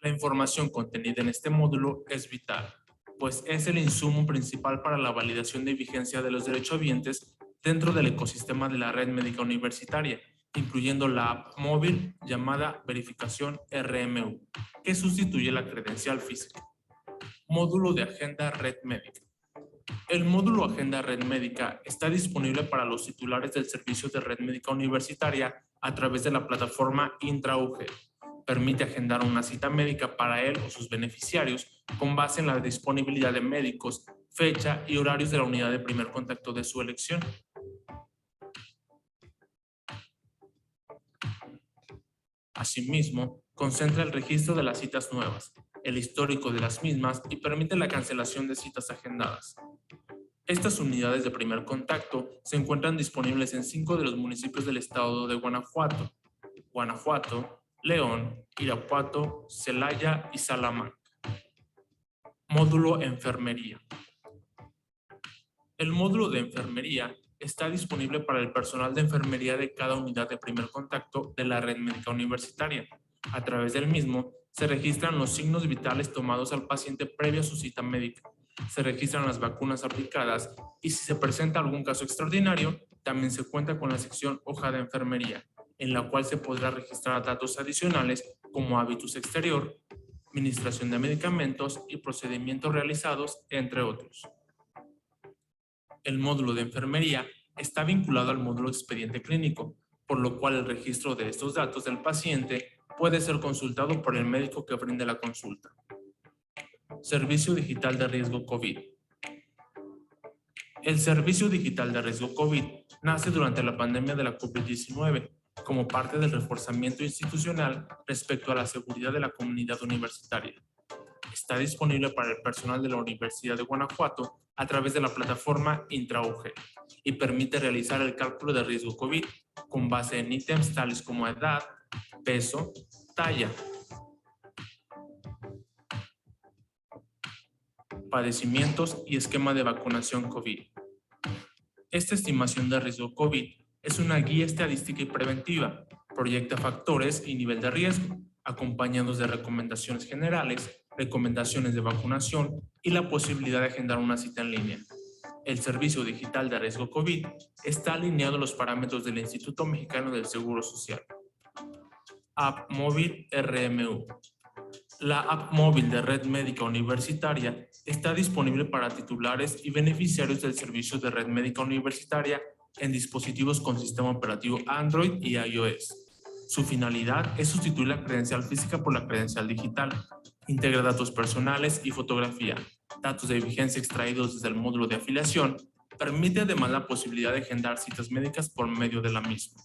La información contenida en este módulo es vital, pues es el insumo principal para la validación de vigencia de los derechohabientes dentro del ecosistema de la red médica universitaria, incluyendo la app móvil llamada Verificación RMU, que sustituye la credencial física. Módulo de Agenda Red Médica. El módulo Agenda Red Médica está disponible para los titulares del servicio de red médica universitaria a través de la plataforma IntraUG. Permite agendar una cita médica para él o sus beneficiarios con base en la disponibilidad de médicos, fecha y horarios de la unidad de primer contacto de su elección. Asimismo, concentra el registro de las citas nuevas, el histórico de las mismas y permite la cancelación de citas agendadas. Estas unidades de primer contacto se encuentran disponibles en 5 de los municipios del estado de Guanajuato: León, Irapuato, Celaya y Salamanca. Módulo Enfermería. El módulo de enfermería está disponible para el personal de enfermería de cada unidad de primer contacto de la red médica universitaria. A través del mismo, se registran los signos vitales tomados al paciente previo a su cita médica. Se registran las vacunas aplicadas y si se presenta algún caso extraordinario, también se cuenta con la sección Hoja de Enfermería, en la cual se podrá registrar datos adicionales como hábitus exterior, administración de medicamentos y procedimientos realizados, entre otros. El módulo de enfermería está vinculado al módulo expediente clínico, por lo cual el registro de estos datos del paciente puede ser consultado por el médico que brinde la consulta. Servicio Digital de Riesgo COVID. El Servicio Digital de Riesgo COVID nace durante la pandemia de la COVID-19 como parte del reforzamiento institucional respecto a la seguridad de la comunidad universitaria. Está disponible para el personal de la Universidad de Guanajuato a través de la plataforma IntraUG y permite realizar el cálculo de riesgo COVID con base en ítems tales como edad, peso, talla, padecimientos y esquema de vacunación COVID. Esta estimación de riesgo COVID es una guía estadística y preventiva, proyecta factores y nivel de riesgo, acompañados de recomendaciones generales, recomendaciones de vacunación y la posibilidad de agendar una cita en línea. El Servicio Digital de Riesgo COVID está alineado a los parámetros del Instituto Mexicano del Seguro Social. App móvil RMU. La app móvil de Red Médica Universitaria está disponible para titulares y beneficiarios del servicio de Red Médica Universitaria en dispositivos con sistema operativo Android y iOS. Su finalidad es sustituir la credencial física por la credencial digital. Integra datos personales y fotografía, datos de vigencia extraídos desde el módulo de afiliación. Permite además la posibilidad de agendar citas médicas por medio de la misma.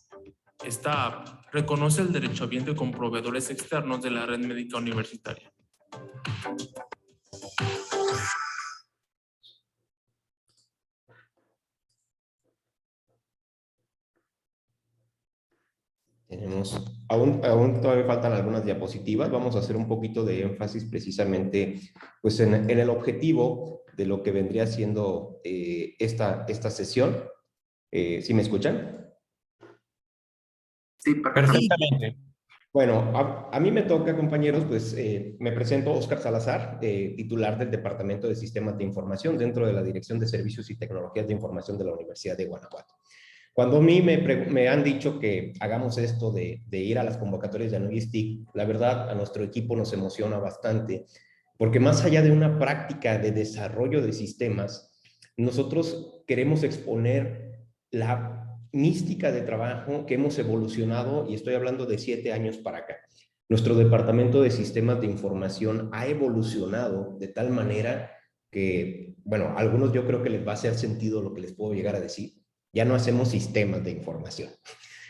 Esta app reconoce el derechohabiente con proveedores externos de la Red Médica Universitaria. Aún todavía faltan algunas diapositivas. Vamos a hacer un poquito de énfasis precisamente pues en el objetivo de lo que vendría siendo esta sesión. ¿Sí me escuchan? Sí, perfectamente. Perfectamente. Bueno, a mí me toca, compañeros, pues me presento Óscar Salazar, titular del Departamento de Sistemas de Información dentro de la Dirección de Servicios y Tecnologías de Información de la Universidad de Guanajuato. Cuando a mí me han dicho que hagamos esto de ir a las convocatorias de ANUYES TIC, la verdad a nuestro equipo nos emociona bastante, porque más allá de una práctica de desarrollo de sistemas, nosotros queremos exponer la mística de trabajo que hemos evolucionado, y estoy hablando de 7 años para acá. Nuestro departamento de sistemas de información ha evolucionado de tal manera que, bueno, a algunos yo creo que les va a hacer sentido lo que les puedo llegar a decir. Ya no hacemos sistemas de información,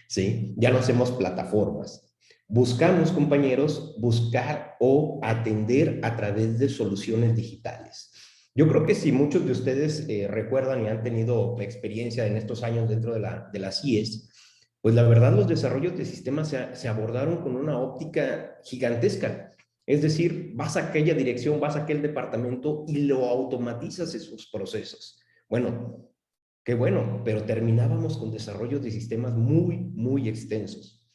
¿sí? Ya no hacemos plataformas. Buscamos, compañeros, buscar o atender a través de soluciones digitales. Yo creo que si muchos de ustedes recuerdan y han tenido experiencia en estos años dentro de la CIES, pues la verdad los desarrollos de sistemas se abordaron con una óptica gigantesca. Es decir, vas a aquella dirección, vas a aquel departamento y lo automatizas esos procesos. Bueno, qué bueno, pero terminábamos con desarrollos de sistemas muy, muy extensos.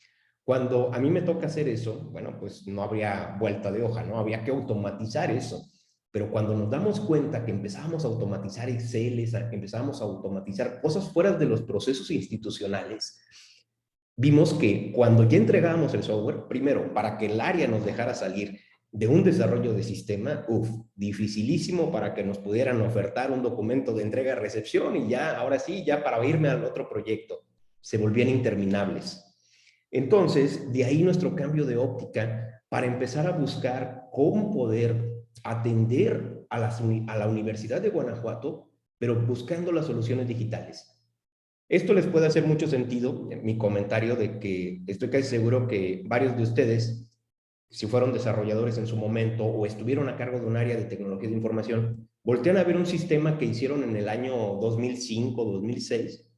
Cuando a mí me toca hacer eso, bueno, pues no habría vuelta de hoja, ¿no? Había que automatizar eso. Pero cuando nos damos cuenta que empezábamos a automatizar Excel, empezábamos a automatizar cosas fuera de los procesos institucionales, vimos que cuando ya entregábamos el software, primero, para que el área nos dejara salir de un desarrollo de sistema, dificilísimo para que nos pudieran ofertar un documento de entrega-recepción y ya, ahora sí, ya para irme al otro proyecto, se volvían interminables. Entonces, de ahí nuestro cambio de óptica para empezar a buscar cómo poder atender a la Universidad de Guanajuato, pero buscando las soluciones digitales. Esto les puede hacer mucho sentido, mi comentario de que estoy casi seguro que varios de ustedes, si fueron desarrolladores en su momento o estuvieron a cargo de un área de tecnología de información, voltean a ver un sistema que hicieron en el año 2005, 2006,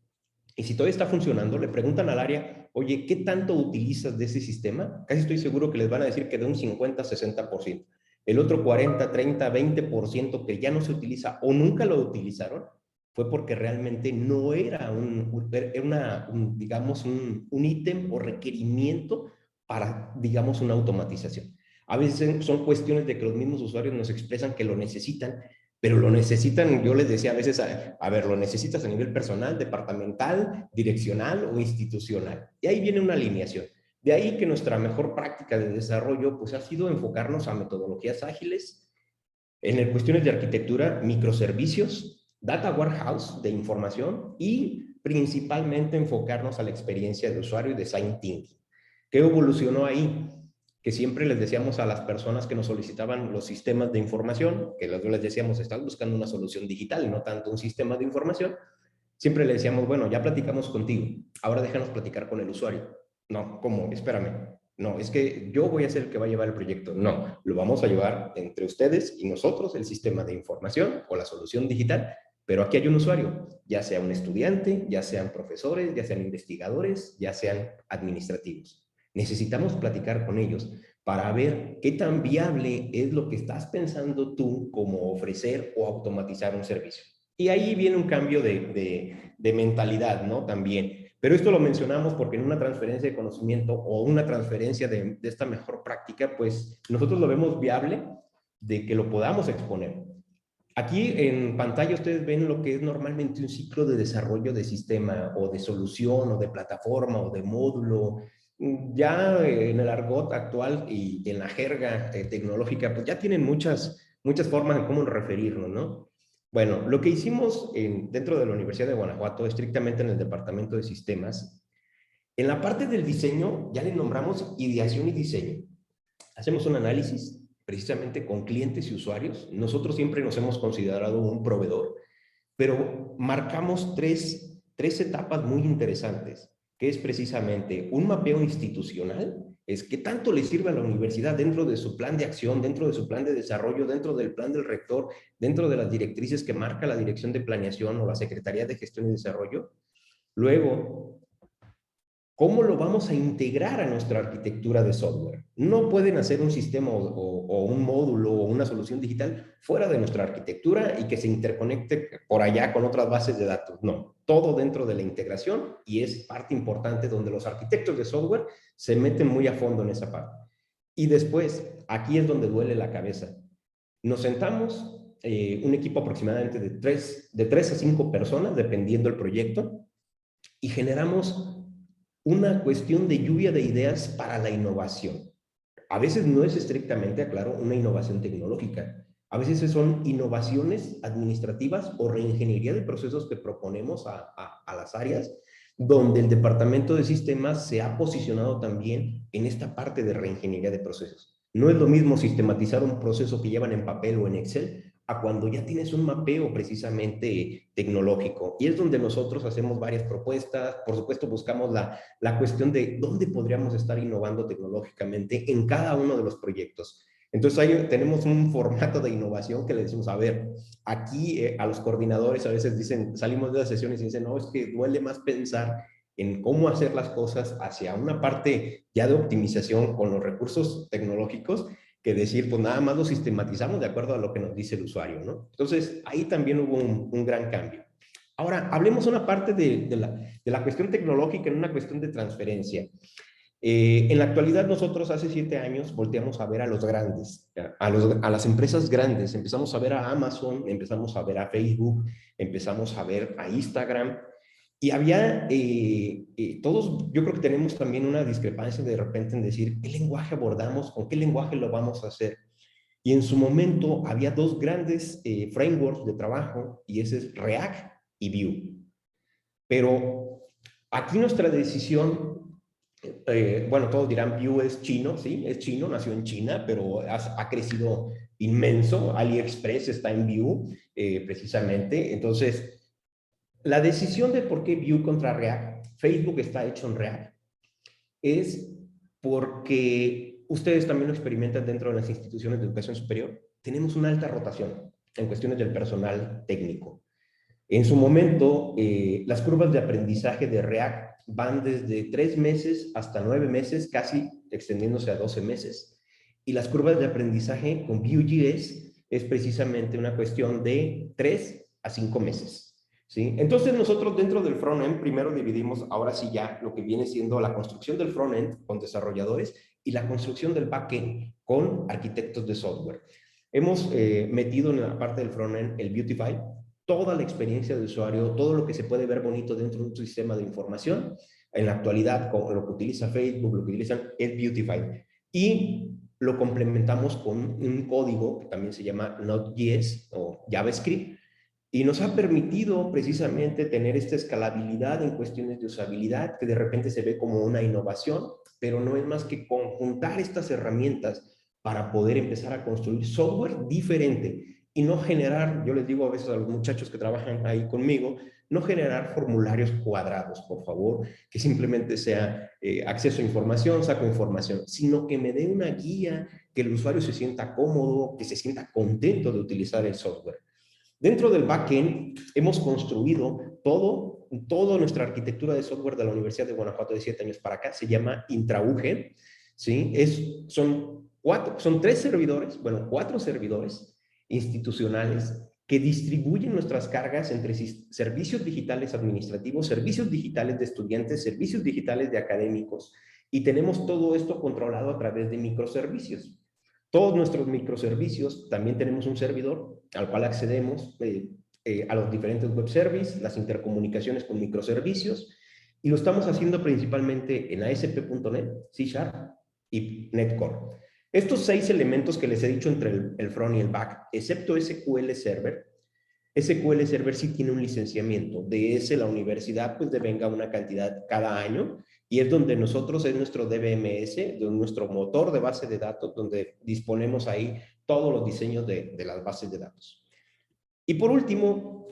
y si todavía está funcionando, le preguntan al área, oye, ¿qué tanto utilizas de ese sistema? Casi estoy seguro que les van a decir que de un 50-60%. El otro 40, 30, 20% que ya no se utiliza o nunca lo utilizaron, fue porque realmente no era digamos, un ítem o requerimiento para, digamos, una automatización. A veces son cuestiones de que los mismos usuarios nos expresan que lo necesitan, pero lo necesitan, yo les decía a veces, a ver, lo necesitas a nivel personal, departamental, direccional o institucional. Y ahí viene una alineación. De ahí que nuestra mejor práctica de desarrollo pues ha sido enfocarnos a metodologías ágiles, en cuestiones de arquitectura, microservicios, data warehouse de información y principalmente enfocarnos a la experiencia de usuario y design thinking. ¿Qué evolucionó ahí? Que siempre les decíamos a las personas que nos solicitaban los sistemas de información, que luego les decíamos, estás buscando una solución digital y no tanto un sistema de información, siempre le decíamos, bueno, ya platicamos contigo, ahora déjanos platicar con el usuario. No, ¿cómo? Espérame. No, es que yo voy a ser el que va a llevar el proyecto. No, lo vamos a llevar entre ustedes y nosotros, el sistema de información o la solución digital, pero aquí hay un usuario, ya sea un estudiante, ya sean profesores, ya sean investigadores, ya sean administrativos. Necesitamos platicar con ellos para ver qué tan viable es lo que estás pensando tú como ofrecer o automatizar un servicio. Y ahí viene un cambio de mentalidad, ¿no? También. Pero esto lo mencionamos porque en una transferencia de conocimiento o una transferencia de esta mejor práctica, pues nosotros lo vemos viable de que lo podamos exponer. Aquí en pantalla ustedes ven lo que es normalmente un ciclo de desarrollo de sistema o de solución o de plataforma o de módulo ya en el argot actual y en la jerga tecnológica, pues ya tienen muchas formas de cómo referirnos, ¿no? Bueno, lo que hicimos dentro de la Universidad de Guanajuato, estrictamente en el Departamento de Sistemas, en la parte del diseño ya le nombramos ideación y diseño. Hacemos un análisis precisamente con clientes y usuarios. Nosotros siempre nos hemos considerado un proveedor, pero marcamos tres etapas muy interesantes, que es precisamente un mapeo institucional, es qué tanto le sirve a la universidad dentro de su plan de acción, dentro de su plan de desarrollo, dentro del plan del rector, dentro de las directrices que marca la Dirección de Planeación o la Secretaría de Gestión y Desarrollo. Luego, ¿cómo lo vamos a integrar a nuestra arquitectura de software? No pueden hacer un sistema o un módulo o una solución digital fuera de nuestra arquitectura y que se interconecte por allá con otras bases de datos. No, todo dentro de la integración, y es parte importante donde los arquitectos de software se meten muy a fondo en esa parte. Y después, aquí es donde duele la cabeza. Nos sentamos, un equipo aproximadamente de 3 a 5 personas, dependiendo del proyecto, y generamos una cuestión de lluvia de ideas para la innovación. A veces no es estrictamente, aclaro, una innovación tecnológica. A veces son innovaciones administrativas o reingeniería de procesos que proponemos a las áreas, donde el departamento de sistemas se ha posicionado también en esta parte de reingeniería de procesos. No es lo mismo sistematizar un proceso que llevan en papel o en Excel a cuando ya tienes un mapeo precisamente tecnológico. Y es donde nosotros hacemos varias propuestas. Por supuesto, buscamos la cuestión de dónde podríamos estar innovando tecnológicamente en cada uno de los proyectos. Entonces, ahí tenemos un formato de innovación que le decimos, a ver, aquí a los coordinadores a veces dicen, salimos de las sesiones y dicen, no, es que duele más pensar en cómo hacer las cosas hacia una parte ya de optimización con los recursos tecnológicos, que decir, pues nada más lo sistematizamos de acuerdo a lo que nos dice el usuario, ¿no? Entonces, ahí también hubo un gran cambio. Ahora, hablemos una parte de la cuestión tecnológica en una cuestión de transferencia. En la actualidad, nosotros hace 7 años volteamos a ver a los grandes, a las empresas grandes. Empezamos a ver a Amazon, empezamos a ver a Facebook, empezamos a ver a Instagram. Y había, todos, yo creo que tenemos también una discrepancia de repente en decir, ¿qué lenguaje abordamos? ¿Con qué lenguaje lo vamos a hacer? Y en su momento había 2 grandes frameworks de trabajo, y ese es React y Vue. Pero aquí nuestra decisión, bueno, todos dirán Vue es chino, ¿sí? Es chino, nació en China, pero ha crecido inmenso. AliExpress está en Vue, precisamente. Entonces, la decisión de por qué Vue contra React, Facebook está hecho en React, es porque ustedes también lo experimentan dentro de las instituciones de educación superior. Tenemos una alta rotación en cuestiones del personal técnico. En su momento, las curvas de aprendizaje de React van desde 3 meses hasta 9 meses, casi extendiéndose a 12 meses. Y las curvas de aprendizaje con Vue.js es precisamente una cuestión de 3 a 5 meses. ¿Sí? Entonces nosotros dentro del frontend primero dividimos ahora sí ya lo que viene siendo la construcción del frontend con desarrolladores y la construcción del backend con arquitectos de software. Hemos metido en la parte del frontend el Beautify, toda la experiencia de usuario, todo lo que se puede ver bonito dentro de un sistema de información. En la actualidad, con lo que utiliza Facebook, lo que utilizan es Beautify. Y lo complementamos con un código que también se llama Node.js o JavaScript, y nos ha permitido precisamente tener esta escalabilidad en cuestiones de usabilidad, que de repente se ve como una innovación, pero no es más que conjuntar estas herramientas para poder empezar a construir software diferente y no generar, yo les digo a veces a los muchachos que trabajan ahí conmigo, no generar formularios cuadrados, por favor, que simplemente sea acceso a información, saco información, sino que me dé una guía, que el usuario se sienta cómodo, que se sienta contento de utilizar el software. Dentro del backend hemos construido toda nuestra arquitectura de software de la Universidad de Guanajuato de 7 años para acá, se llama IntraUge, ¿sí? Son 3 servidores, bueno, 4 servidores institucionales que distribuyen nuestras cargas entre servicios digitales administrativos, servicios digitales de estudiantes, servicios digitales de académicos, y tenemos todo esto controlado a través de microservicios. Todos nuestros microservicios, también tenemos un servidor al cual accedemos a los diferentes web services, las intercomunicaciones con microservicios, Y lo estamos haciendo principalmente en ASP.NET, C# y NetCore. Estos 6 elementos que les he dicho entre el front y el back, excepto SQL Server sí tiene un licenciamiento. De ese la universidad pues devenga una cantidad cada año y es donde nosotros, es nuestro DBMS, nuestro motor de base de datos, donde disponemos ahí todos los diseños de las bases de datos. Y por último,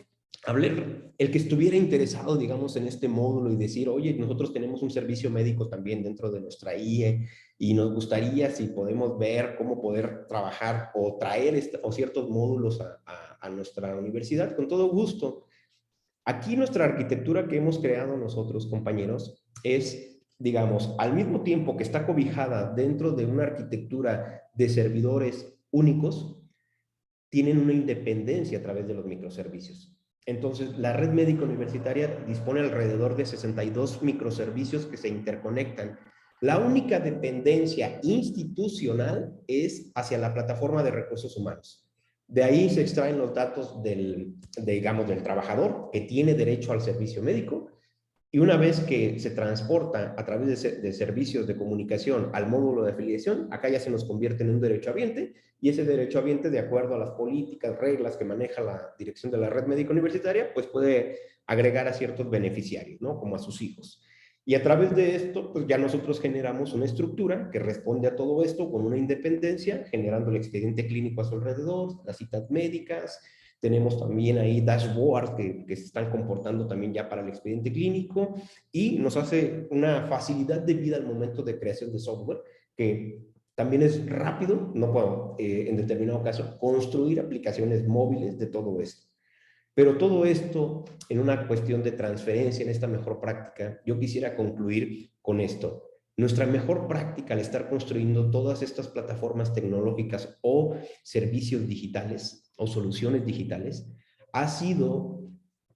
el que estuviera interesado, digamos, en este módulo y decir, oye, nosotros tenemos un servicio médico también dentro de nuestra IE y nos gustaría si podemos ver cómo poder trabajar o traer o ciertos módulos a nuestra universidad, con todo gusto. Aquí nuestra arquitectura que hemos creado nosotros, compañeros, es, digamos, al mismo tiempo que está cobijada dentro de una arquitectura de servidores únicos, tienen una independencia a través de los microservicios. Entonces, la red médica universitaria dispone alrededor de 62 microservicios que se interconectan. La única dependencia institucional es hacia la plataforma de recursos humanos. De ahí se extraen los datos del trabajador que tiene derecho al servicio médico, y una vez que se transporta a través de servicios de comunicación al módulo de afiliación, acá ya se nos convierte en un derechohabiente, y ese derechohabiente, de acuerdo a las políticas, reglas que maneja la dirección de la red médica universitaria, pues puede agregar a ciertos beneficiarios, ¿no? Como a sus hijos. Y a través de esto, pues ya nosotros generamos una estructura que responde a todo esto con una independencia, generando el expediente clínico a su alrededor, las citas médicas. Tenemos también ahí dashboards que se están comportando también ya para el expediente clínico, y nos hace una facilidad de vida al momento de creación de software, que también es rápido, no puedo en determinado caso construir aplicaciones móviles de todo esto. Pero todo esto en una cuestión de transferencia, en esta mejor práctica, yo quisiera concluir con esto. Nuestra mejor práctica al estar construyendo todas estas plataformas tecnológicas o servicios digitales o soluciones digitales ha sido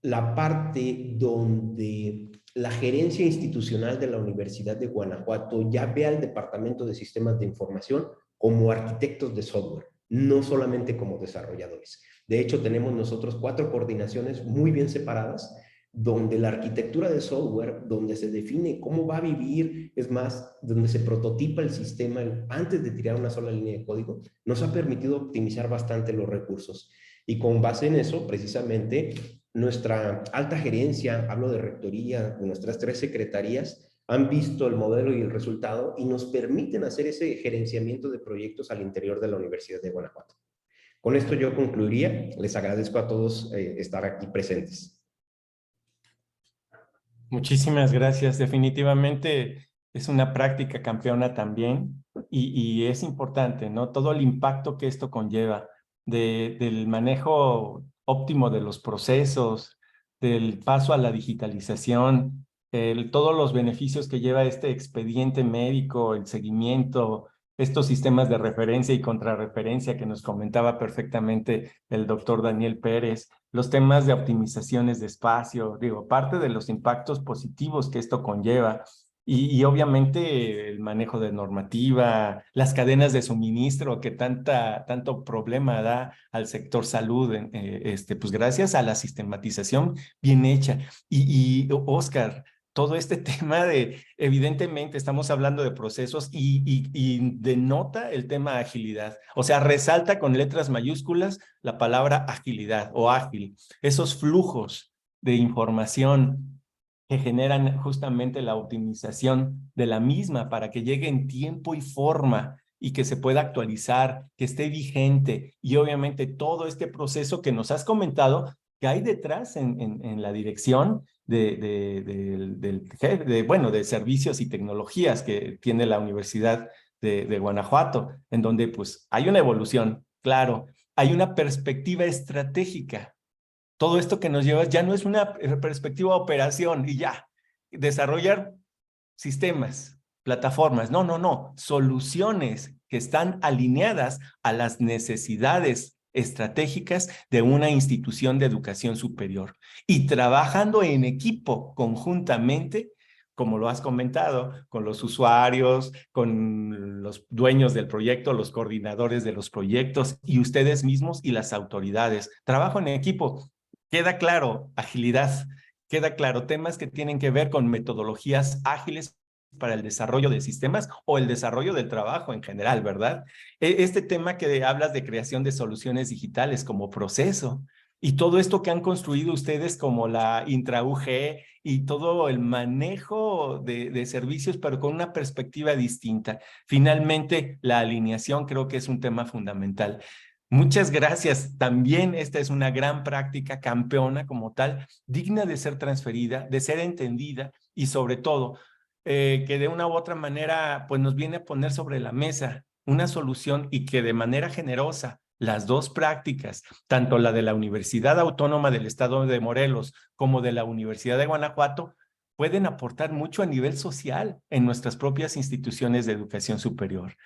la parte donde la gerencia institucional de la Universidad de Guanajuato ya ve al Departamento de Sistemas de Información como arquitectos de software, no solamente como desarrolladores. De hecho, tenemos nosotros 4 coordinaciones muy bien separadas, donde la arquitectura de software, donde se define cómo va a vivir, es más, donde se prototipa el sistema antes de tirar una sola línea de código, nos ha permitido optimizar bastante los recursos. Y con base en eso, precisamente, nuestra alta gerencia, hablo de rectoría, de nuestras 3 secretarías, han visto el modelo y el resultado y nos permiten hacer ese gerenciamiento de proyectos al interior de la Universidad de Guanajuato. Con esto yo concluiría. Les agradezco a todos estar aquí presentes. Muchísimas gracias. Definitivamente es una práctica campeona también y es importante, ¿no? Todo el impacto que esto conlleva del manejo óptimo de los procesos, del paso a la digitalización, todos los beneficios que lleva este expediente médico, el seguimiento, estos sistemas de referencia y contrarreferencia que nos comentaba perfectamente el doctor Daniel Pérez, los temas de optimizaciones de espacio, digo, parte de los impactos positivos que esto conlleva, y obviamente el manejo de normativa, las cadenas de suministro que tanto problema da al sector salud, pues gracias a la sistematización bien hecha. Y Oscar, todo este tema evidentemente estamos hablando de procesos y denota el tema agilidad. O sea, resalta con letras mayúsculas la palabra agilidad o ágil. Esos flujos de información que generan justamente la optimización de la misma para que llegue en tiempo y forma y que se pueda actualizar, que esté vigente, y obviamente todo este proceso que nos has comentado que hay detrás en la dirección de servicios y tecnologías que tiene la Universidad de Guanajuato, en donde pues hay una evolución, claro, hay una perspectiva estratégica. Todo esto que nos lleva ya no es una perspectiva de operación y ya, desarrollar sistemas, plataformas, no, soluciones que están alineadas a las necesidades estratégicas de una institución de educación superior y trabajando en equipo conjuntamente, como lo has comentado, con los usuarios, con los dueños del proyecto, los coordinadores de los proyectos y ustedes mismos y las autoridades. Trabajo en equipo. Queda claro, agilidad, queda claro, temas que tienen que ver con metodologías ágiles para el desarrollo de sistemas o el desarrollo del trabajo en general, ¿verdad? Este tema que hablas de creación de soluciones digitales como proceso y todo esto que han construido ustedes como la intra-UG y todo el manejo de servicios, pero con una perspectiva distinta. Finalmente, la alineación creo que es un tema fundamental. Muchas gracias. También esta es una gran práctica campeona como tal, digna de ser transferida, de ser entendida y sobre todo que de una u otra manera pues nos viene a poner sobre la mesa una solución y que de manera generosa las dos prácticas, tanto la de la Universidad Autónoma del Estado de Morelos como de la Universidad de Guanajuato, pueden aportar mucho a nivel social en nuestras propias instituciones de educación superior.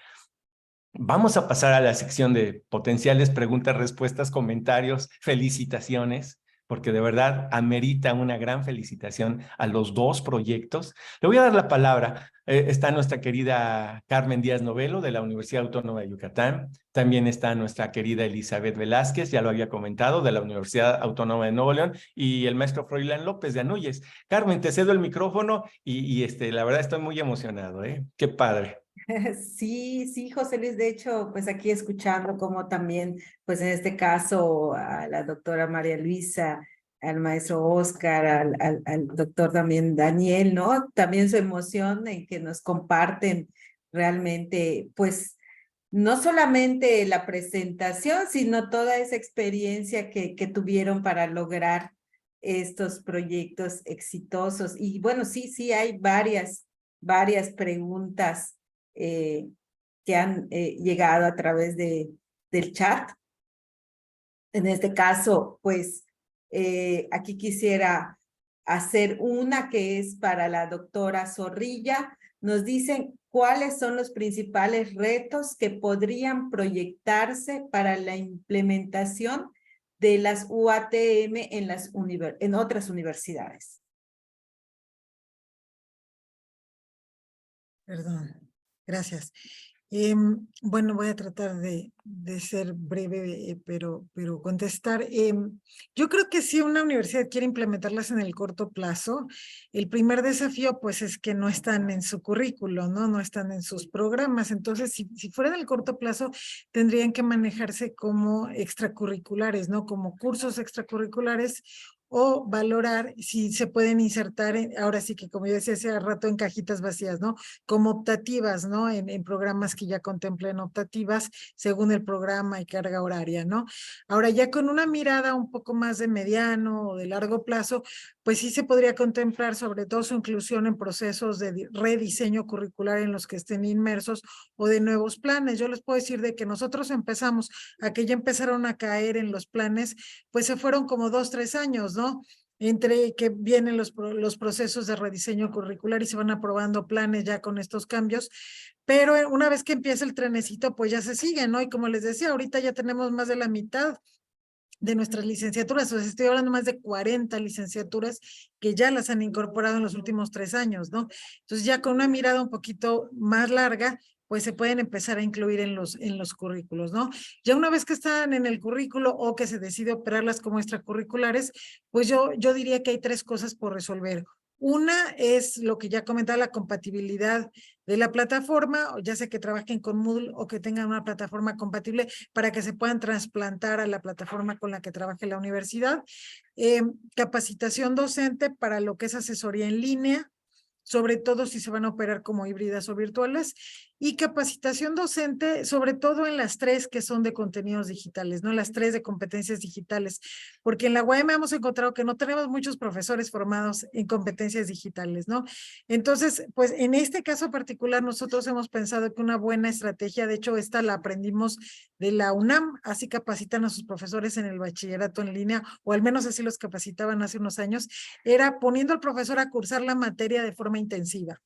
Vamos a pasar a la sección de potenciales preguntas, respuestas, comentarios, felicitaciones, porque de verdad amerita una gran felicitación a los dos proyectos. Le voy a dar la palabra. Está nuestra querida Carmen Díaz Novelo de la Universidad Autónoma de Yucatán. También está nuestra querida Elizabeth Velázquez, ya lo había comentado, de la Universidad Autónoma de Nuevo León, y el maestro Froilán López de Anúyes. Carmen, te cedo el micrófono y la verdad estoy muy emocionado, ¿eh? Qué padre. Sí, sí, José Luis, de hecho, pues aquí escuchando como también, pues en este caso, a la doctora María Luisa, al maestro Oscar, al doctor también Daniel, ¿no? También su emoción en que nos comparten realmente, pues, no solamente la presentación, sino toda esa experiencia que tuvieron para lograr estos proyectos exitosos. Y bueno, sí, hay varias preguntas que han llegado a través del chat. En este caso, pues, aquí quisiera hacer una que es para la doctora Zorrilla. Nos dicen cuáles son los principales retos que podrían proyectarse para la implementación de las UATM en otras universidades. Perdón, gracias. Bueno, voy a tratar de ser breve, pero contestar. Yo creo que si una universidad quiere implementarlas en el corto plazo, el primer desafío pues es que no están en su currículo, no están en sus programas. Entonces, si fuera en el corto plazo, tendrían que manejarse como extracurriculares, ¿no? Como cursos extracurriculares o valorar si se pueden insertar, ahora sí que como yo decía hace rato, en cajitas vacías, ¿no? Como optativas, ¿no? En programas que ya contemplen optativas según el programa y carga horaria, ¿no? Ahora ya con una mirada un poco más de mediano o de largo plazo, pues sí se podría contemplar sobre todo su inclusión en procesos de rediseño curricular en los que estén inmersos o de nuevos planes. Yo les puedo decir de que nosotros empezamos, a que ya empezaron a caer en los planes, pues se fueron como 2, 3 años, ¿no? Entre que vienen los procesos de rediseño curricular y se van aprobando planes ya con estos cambios, pero una vez que empieza el trenecito, pues ya se sigue, ¿no? Y como les decía, ahorita ya tenemos más de la mitad de nuestras licenciaturas, o sea, estoy hablando más de 40 licenciaturas que ya las han incorporado en los últimos 3 años, ¿no? Entonces ya con una mirada un poquito más larga, pues se pueden empezar a incluir en los currículos, ¿no? Ya una vez que están en el currículo o que se decide operarlas como extracurriculares, pues yo diría que hay 3 cosas por resolver. Una es lo que ya comentaba, la compatibilidad de la plataforma, ya sea que trabajen con Moodle o que tengan una plataforma compatible para que se puedan trasplantar a la plataforma con la que trabaje la universidad. Capacitación docente para lo que es asesoría en línea, sobre todo si se van a operar como híbridas o virtuales, y capacitación docente, sobre todo en las 3 que son de contenidos digitales, ¿no? Las 3 de competencias digitales, porque en la UAM hemos encontrado que no tenemos muchos profesores formados en competencias digitales, ¿no? Entonces, pues en este caso particular nosotros hemos pensado que una buena estrategia, de hecho esta la aprendimos de la UNAM, así capacitan a sus profesores en el bachillerato en línea, o al menos así los capacitaban hace unos años, era poniendo al profesor a cursar la materia de forma intensiva.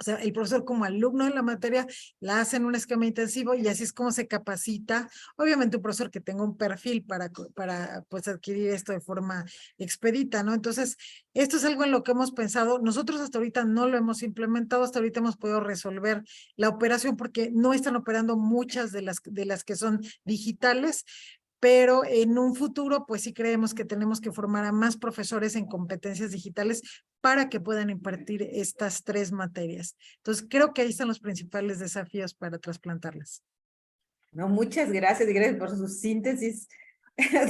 O sea, el profesor como alumno de la materia la hace en un esquema intensivo y así es como se capacita. Obviamente un profesor que tenga un perfil para pues adquirir esto de forma expedita, ¿no? Entonces, esto es algo en lo que hemos pensado. Nosotros hasta ahorita no lo hemos implementado, hasta ahorita hemos podido resolver la operación porque no están operando muchas de las que son digitales, pero en un futuro, pues sí creemos que tenemos que formar a más profesores en competencias digitales para que puedan impartir estas 3 materias. Entonces, creo que ahí están los principales desafíos para trasplantarlas. No, muchas gracias y gracias por su síntesis,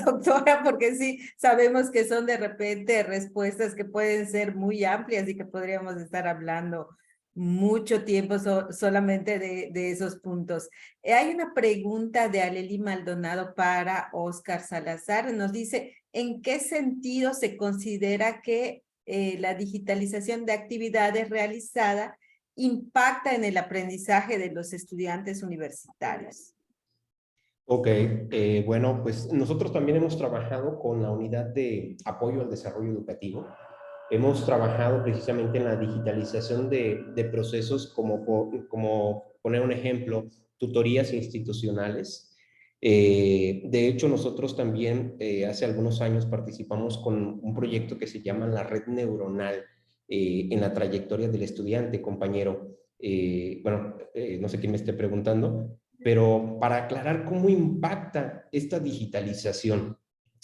doctora, porque sí, sabemos que son de repente respuestas que pueden ser muy amplias y que podríamos estar hablando mucho tiempo solamente de esos puntos. Hay una pregunta de Aleli Maldonado para Óscar Salazar. Nos dice, ¿en qué sentido se considera que la digitalización de actividades realizada impacta en el aprendizaje de los estudiantes universitarios? Ok, bueno, pues nosotros también hemos trabajado con la unidad de apoyo al desarrollo educativo. Hemos trabajado precisamente en la digitalización de procesos como poner un ejemplo, tutorías institucionales. De hecho, nosotros también hace algunos años participamos con un proyecto que se llama la red neuronal en la trayectoria del estudiante, compañero. No sé quién me esté preguntando, pero para aclarar cómo impacta esta digitalización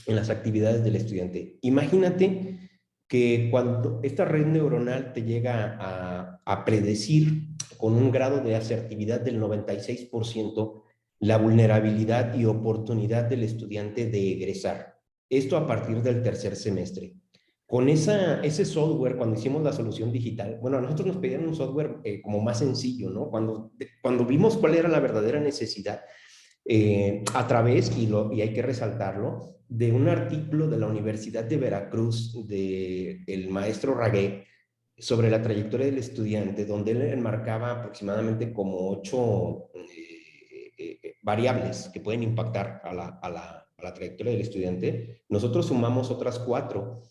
en las actividades del estudiante. Imagínate que cuando esta red neuronal te llega a predecir con un grado de asertividad del 96% la vulnerabilidad y oportunidad del estudiante de egresar. Esto a partir del tercer semestre. Con ese software, cuando hicimos la solución digital, bueno, a nosotros nos pedían un software como más sencillo, ¿no? Cuando vimos cuál era la verdadera necesidad, a través, y hay que resaltarlo, de un artículo de la Universidad de Veracruz, del maestro Ragué, sobre la trayectoria del estudiante, donde él enmarcaba aproximadamente como 8 variables que pueden impactar a la trayectoria del estudiante. Nosotros sumamos otras 4,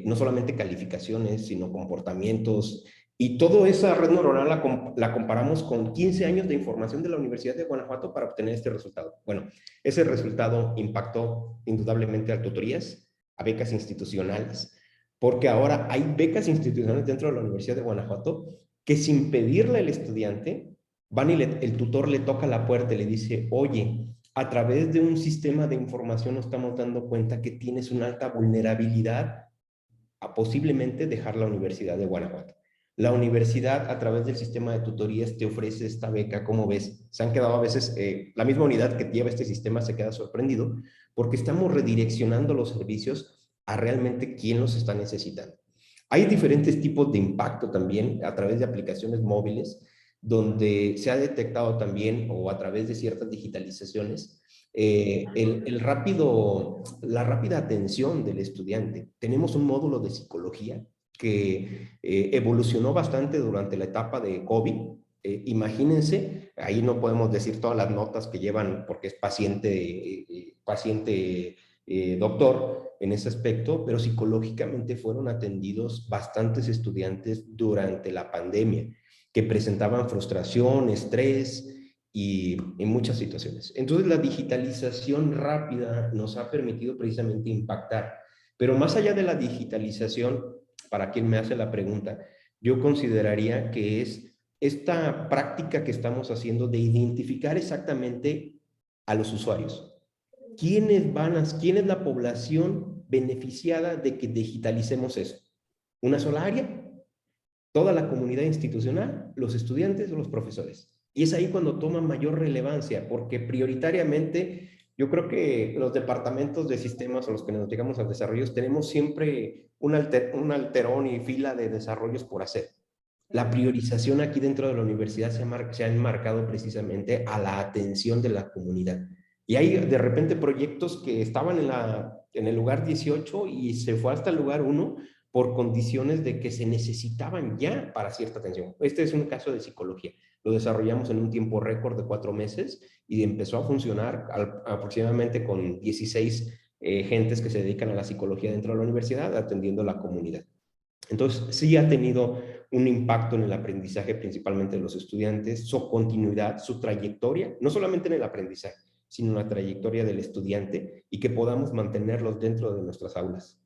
no solamente calificaciones, sino comportamientos, y toda esa red neuronal la comparamos con 15 años de información de la Universidad de Guanajuato para obtener este resultado. Bueno, ese resultado impactó indudablemente a tutorías, a becas institucionales, porque ahora hay becas institucionales dentro de la Universidad de Guanajuato que sin pedirle al estudiante, van y el tutor le toca la puerta y le dice, oye, a través de un sistema de información nos estamos dando cuenta que tienes una alta vulnerabilidad a posiblemente dejar la Universidad de Guanajuato. La universidad, a través del sistema de tutorías, te ofrece esta beca. ¿Cómo ves? Se han quedado a veces, la misma unidad que lleva este sistema se queda sorprendido porque estamos redireccionando los servicios a realmente quién los está necesitando. Hay diferentes tipos de impacto también a través de aplicaciones móviles, donde se ha detectado también, o a través de ciertas digitalizaciones, la rápida atención del estudiante. Tenemos un módulo de psicología que evolucionó bastante durante la etapa de COVID. Imagínense, ahí no podemos decir todas las notas que llevan porque es paciente doctor en ese aspecto, pero psicológicamente fueron atendidos bastantes estudiantes durante la pandemia que presentaban frustración, estrés y en muchas situaciones. Entonces la digitalización rápida nos ha permitido precisamente impactar, pero más allá de la digitalización, para quien me hace la pregunta, yo consideraría que es esta práctica que estamos haciendo de identificar exactamente a los usuarios. ¿Quién es la población beneficiada de que digitalicemos eso? ¿Una sola área? ¿Toda la comunidad institucional, los estudiantes o los profesores? Y es ahí cuando toma mayor relevancia, porque prioritariamente yo creo que los departamentos de sistemas o los que nos dedicamos al desarrollo tenemos siempre un alterón y fila de desarrollos por hacer. La priorización aquí dentro de la universidad se ha enmarcado precisamente a la atención de la comunidad. Y hay de repente proyectos que estaban en el lugar 18 y se fue hasta el lugar 1 por condiciones de que se necesitaban ya para cierta atención. Este es un caso de psicología. Lo desarrollamos en un tiempo récord de 4 meses y empezó a funcionar aproximadamente con 16 gentes que se dedican a la psicología dentro de la universidad, atendiendo a la comunidad. Entonces, sí ha tenido un impacto en el aprendizaje, principalmente de los estudiantes, su continuidad, su trayectoria, no solamente en el aprendizaje, sino en la trayectoria del estudiante y que podamos mantenerlos dentro de nuestras aulas.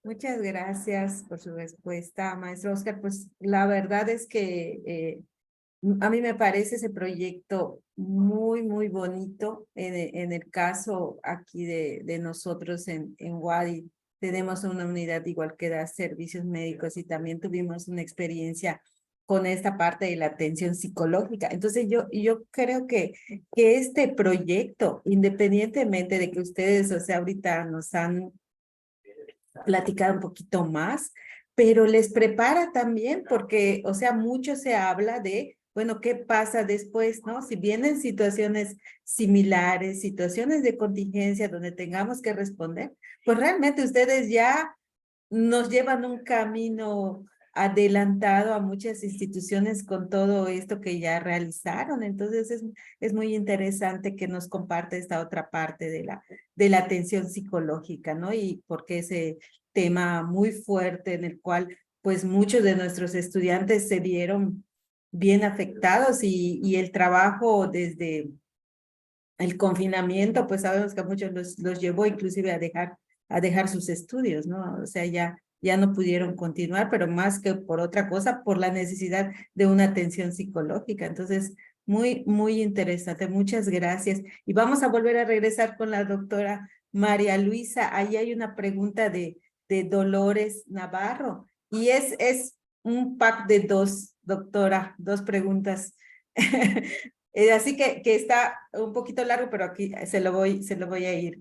Muchas gracias por su respuesta, maestro Óscar. Pues la verdad es que A mí me parece ese proyecto muy, muy bonito. En el caso aquí de nosotros en Wadi, tenemos una unidad igual que da servicios médicos y también tuvimos una experiencia con esta parte de la atención psicológica. Entonces yo creo que este proyecto, independientemente de que ustedes, o sea, ahorita nos han platicado un poquito más, pero les prepara también porque, o sea, mucho se habla de, bueno, ¿qué pasa después, no? Si vienen situaciones similares, situaciones de contingencia donde tengamos que responder, pues realmente ustedes ya nos llevan un camino adelantado a muchas instituciones con todo esto que ya realizaron. Entonces es muy interesante que nos comparte esta otra parte de la atención psicológica, ¿no? Y porque ese tema muy fuerte en el cual pues muchos de nuestros estudiantes se vieron bien afectados y el trabajo desde el confinamiento, pues sabemos que a muchos los llevó inclusive a dejar sus estudios, ¿no? O sea, ya no pudieron continuar, pero más que por otra cosa, por la necesidad de una atención psicológica. Entonces, muy, muy interesante. Muchas gracias. Y vamos a volver a regresar con la doctora María Luisa. Ahí hay una pregunta de Dolores Navarro. Y es un pack de dos, doctora, dos preguntas. Así que está un poquito largo, pero aquí se lo voy a ir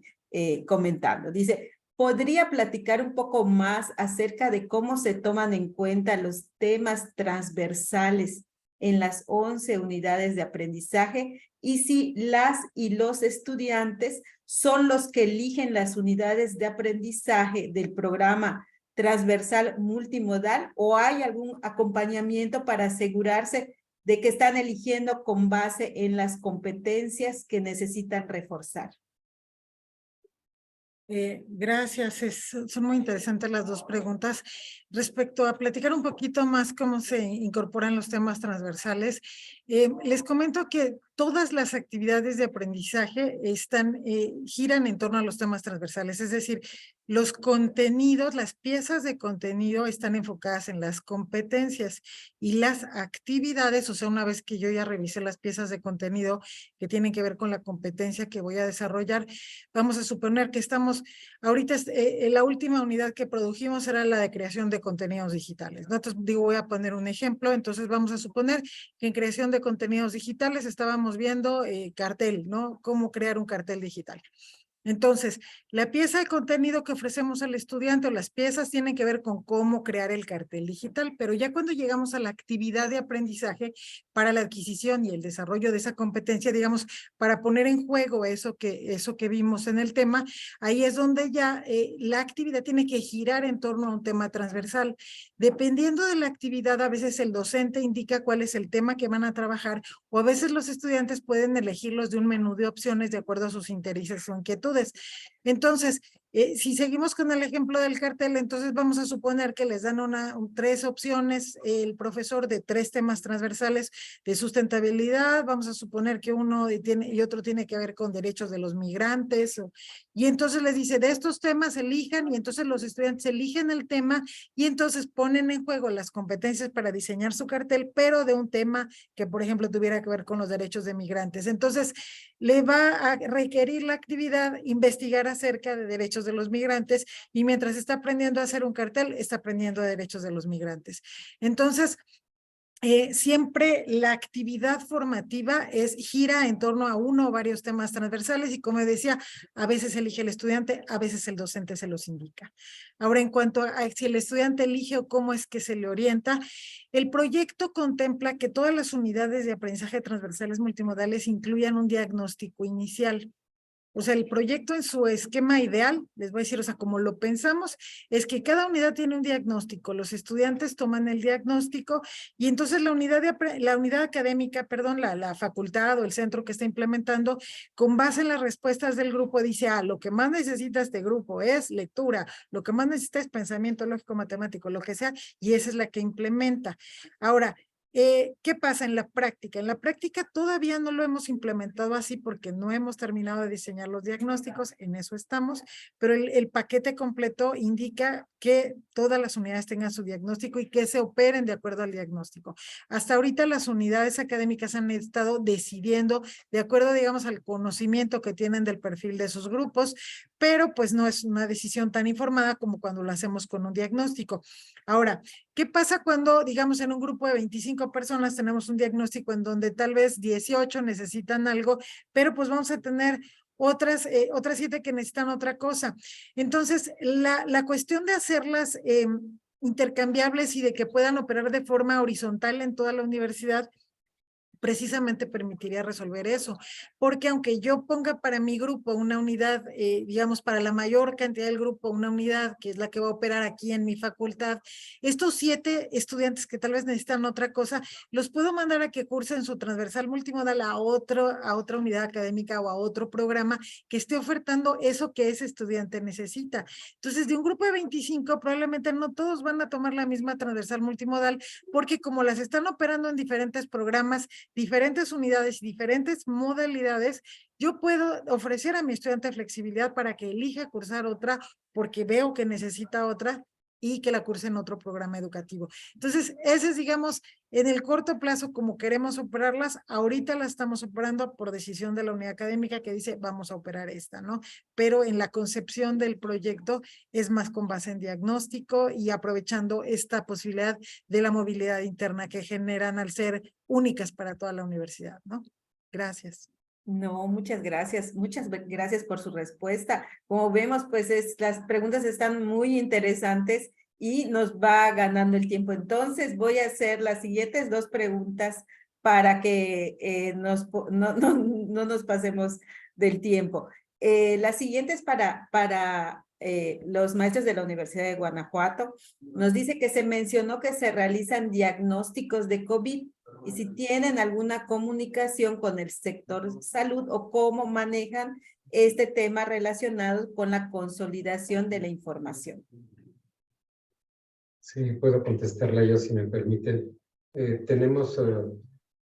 comentando. Dice, ¿podría platicar un poco más acerca de cómo se toman en cuenta los temas transversales en las 11 unidades de aprendizaje y si las y los estudiantes son los que eligen las unidades de aprendizaje del programa transversal multimodal o hay algún acompañamiento para asegurarse de que están eligiendo con base en las competencias que necesitan reforzar? Gracias, son muy interesantes las dos preguntas. Respecto a platicar un poquito más cómo se incorporan los temas transversales, les comento que todas las actividades de aprendizaje giran en torno a los temas transversales, es decir, los contenidos, las piezas de contenido están enfocadas en las competencias y las actividades, o sea, una vez que yo ya revisé las piezas de contenido que tienen que ver con la competencia que voy a desarrollar, vamos a suponer que ahorita la última unidad que produjimos era la de creación de contenidos digitales, ¿no? Entonces, digo, voy a poner un ejemplo. Entonces, vamos a suponer que en creación de contenidos digitales estábamos viendo cartel, ¿no? Cómo crear un cartel digital. Entonces, la pieza de contenido que ofrecemos al estudiante o las piezas tienen que ver con cómo crear el cartel digital, pero ya cuando llegamos a la actividad de aprendizaje para la adquisición y el desarrollo de esa competencia, digamos, para poner en juego eso que vimos en el tema, ahí es donde ya la actividad tiene que girar en torno a un tema transversal. Dependiendo de la actividad, a veces el docente indica cuál es el tema que van a trabajar o a veces los estudiantes pueden elegirlos de un menú de opciones de acuerdo a sus intereses o inquietudes. Entonces, si seguimos con el ejemplo del cartel, entonces vamos a suponer que les dan tres opciones, el profesor de tres temas transversales de sustentabilidad, vamos a suponer que uno y otro tiene que ver con derechos de los migrantes, y entonces les dice, de estos temas elijan, y entonces los estudiantes eligen el tema, y entonces ponen en juego las competencias para diseñar su cartel, pero de un tema que, por ejemplo, tuviera que ver con los derechos de migrantes. Entonces, le va a requerir la actividad investigar acerca de derechos de los migrantes y mientras está aprendiendo a hacer un cartel, está aprendiendo de derechos de los migrantes. Entonces, siempre la actividad formativa gira en torno a uno o varios temas transversales y como decía, a veces elige el estudiante, a veces el docente se los indica. Ahora, en cuanto a si el estudiante elige o cómo es que se le orienta, el proyecto contempla que todas las unidades de aprendizaje transversales multimodales incluyan un diagnóstico inicial. O sea, el proyecto en su esquema ideal, les voy a decir, o sea, como lo pensamos, es que cada unidad tiene un diagnóstico, los estudiantes toman el diagnóstico y entonces la unidad académica, perdón, la facultad o el centro que está implementando, con base en las respuestas del grupo, dice, lo que más necesita este grupo es lectura, lo que más necesita es pensamiento lógico matemático, lo que sea, y esa es la que implementa. Ahora, ¿Qué pasa en la práctica? En la práctica todavía no lo hemos implementado así porque no hemos terminado de diseñar los diagnósticos, en eso estamos, pero el paquete completo indica que todas las unidades tengan su diagnóstico y que se operen de acuerdo al diagnóstico. Hasta ahorita las unidades académicas han estado decidiendo de acuerdo, digamos, al conocimiento que tienen del perfil de sus grupos, pero pues no es una decisión tan informada como cuando lo hacemos con un diagnóstico. Ahora, ¿qué pasa cuando, digamos, en un grupo de 25 personas tenemos un diagnóstico en donde tal vez 18 necesitan algo, pero pues vamos a tener otras 7 que necesitan otra cosa? Entonces, la cuestión de hacerlas intercambiables y de que puedan operar de forma horizontal en toda la universidad precisamente permitiría resolver eso, porque aunque yo ponga para mi grupo una unidad, digamos, para la mayor cantidad del grupo, una unidad que es la que va a operar aquí en mi facultad, estos 7 estudiantes que tal vez necesitan otra cosa, los puedo mandar a que cursen su transversal multimodal a otra unidad académica o a otro programa que esté ofertando eso que ese estudiante necesita. Entonces, de un grupo de 25, probablemente no todos van a tomar la misma transversal multimodal, porque como las están operando en diferentes programas, diferentes unidades y diferentes modalidades, yo puedo ofrecer a mi estudiante flexibilidad para que elija cursar otra porque veo que necesita otra y que la curse en otro programa educativo. Entonces, ese es, digamos, en el corto plazo como queremos operarlas. Ahorita la estamos operando por decisión de la unidad académica que dice vamos a operar esta, ¿no? Pero en la concepción del proyecto es más con base en diagnóstico y aprovechando esta posibilidad de la movilidad interna que generan al ser únicas para toda la universidad, ¿no? Gracias. No, muchas gracias por su respuesta. Como vemos, pues las preguntas están muy interesantes y nos va ganando el tiempo. Entonces voy a hacer las siguientes 2 preguntas para que no nos pasemos del tiempo. La siguiente es para los maestros de la Universidad de Guanajuato. Nos dice que se mencionó que se realizan diagnósticos de COVID y si tienen alguna comunicación con el sector salud o cómo manejan este tema relacionado con la consolidación de la información. Sí, puedo contestarla yo si me permiten. Tenemos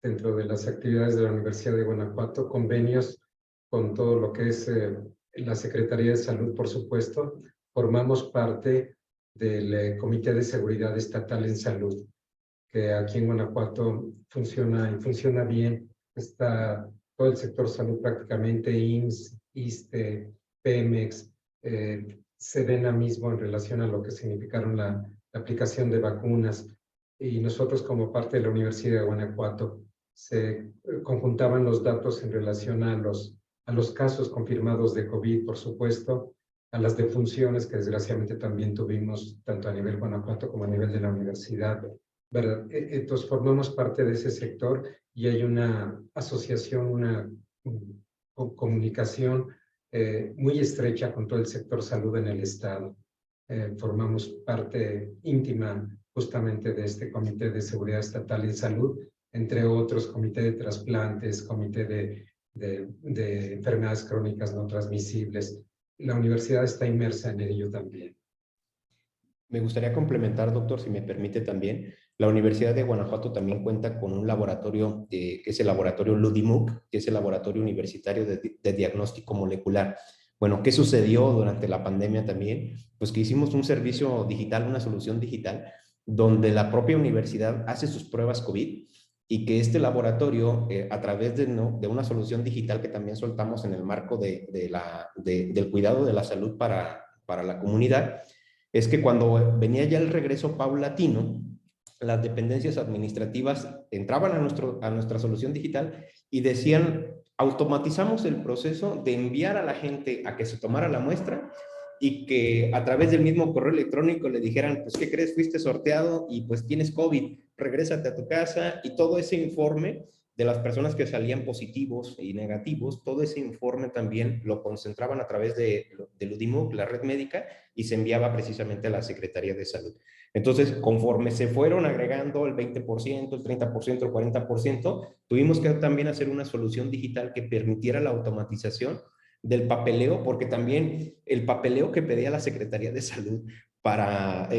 dentro de las actividades de la Universidad de Guanajuato convenios con todo lo que es la Secretaría de Salud, por supuesto. Formamos parte del Comité de Seguridad Estatal en Salud, que aquí en Guanajuato funciona bien. Está todo el sector salud prácticamente, IMSS, ISSSTE, Pemex, Sedena mismo en relación a lo que significaron la aplicación de vacunas. Y nosotros como parte de la Universidad de Guanajuato se conjuntaban los datos en relación a los casos confirmados de COVID, por supuesto, a las defunciones que desgraciadamente también tuvimos tanto a nivel Guanajuato como a nivel de la universidad, ¿verdad? Entonces formamos parte de ese sector y hay una asociación, una comunicación muy estrecha con todo el sector salud en el estado. Formamos parte íntima justamente de este Comité de Seguridad Estatal en Salud, entre otros comité de trasplantes, comité de enfermedades crónicas no transmisibles. La universidad está inmersa en ello también. Me gustaría complementar, doctor, si me permite también. La Universidad de Guanajuato también cuenta con un laboratorio, que es el laboratorio LUDIMUC, que es el Laboratorio Universitario de Diagnóstico Molecular. Bueno, ¿qué sucedió durante la pandemia también? Pues que hicimos un servicio digital, una solución digital, donde la propia universidad hace sus pruebas COVID y que este laboratorio, a través de una solución digital que también soltamos en el marco del cuidado de la salud para la comunidad, es que cuando venía ya el regreso paulatino, las dependencias administrativas entraban a nuestra solución digital y decían, automatizamos el proceso de enviar a la gente a que se tomara la muestra y que a través del mismo correo electrónico le dijeran, pues, ¿qué crees? Fuiste sorteado y pues tienes COVID, regrésate a tu casa, y todo ese informe de las personas que salían positivos y negativos, todo ese informe también lo concentraban a través de UDIMUC, la red médica, y se enviaba precisamente a la Secretaría de Salud. Entonces, conforme se fueron agregando el 20%, el 30%, el 40%, tuvimos que también hacer una solución digital que permitiera la automatización del papeleo, porque también el papeleo que pedía la Secretaría de Salud, para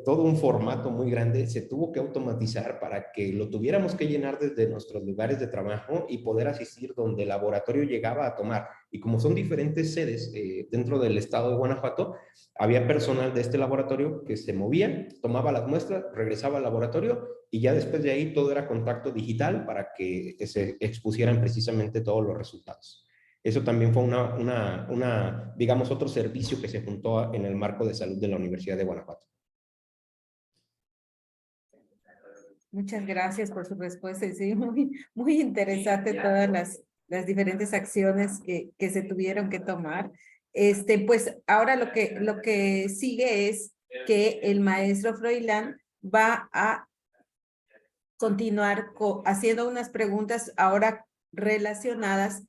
todo un formato muy grande, se tuvo que automatizar para que lo tuviéramos que llenar desde nuestros lugares de trabajo y poder asistir donde el laboratorio llegaba a tomar. Y como son diferentes sedes dentro del estado de Guanajuato, había personal de este laboratorio que se movía, tomaba las muestras, regresaba al laboratorio y ya después de ahí todo era contacto digital para que se expusieran precisamente todos los resultados. Eso también fue digamos, otro servicio que se juntó en el marco de salud de la Universidad de Guanajuato. Muchas gracias por su respuesta. Sí, muy interesante todas las diferentes acciones que se tuvieron que tomar. Pues ahora lo que sigue es que el maestro Froilán va a continuar haciendo unas preguntas ahora relacionadas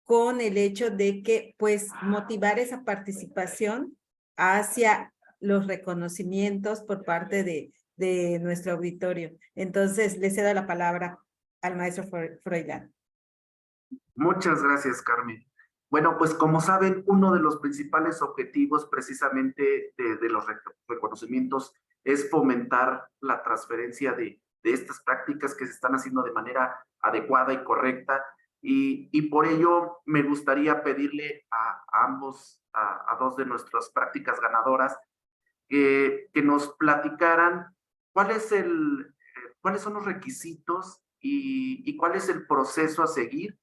con el hecho de que, pues, motivar esa participación hacia los reconocimientos por parte de nuestro auditorio. Entonces, le cedo la palabra al maestro Froilán. Muchas gracias, Carmen. Bueno, pues como saben, uno de los principales objetivos precisamente de los reconocimientos es fomentar la transferencia de estas prácticas que se están haciendo de manera adecuada y correcta. Y por ello me gustaría pedirle a dos de nuestras prácticas ganadoras que nos platicaran cuáles son los requisitos y cuál es el proceso a seguir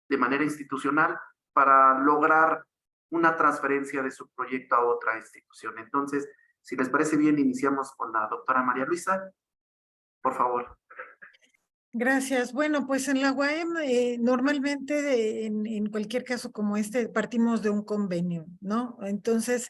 de manera institucional para lograr una transferencia de su proyecto a otra institución. Entonces, si les parece bien, iniciamos con la doctora María Luisa. Por favor. Gracias. Bueno, pues en la UAM normalmente en cualquier caso como este partimos de un convenio, ¿no? Entonces,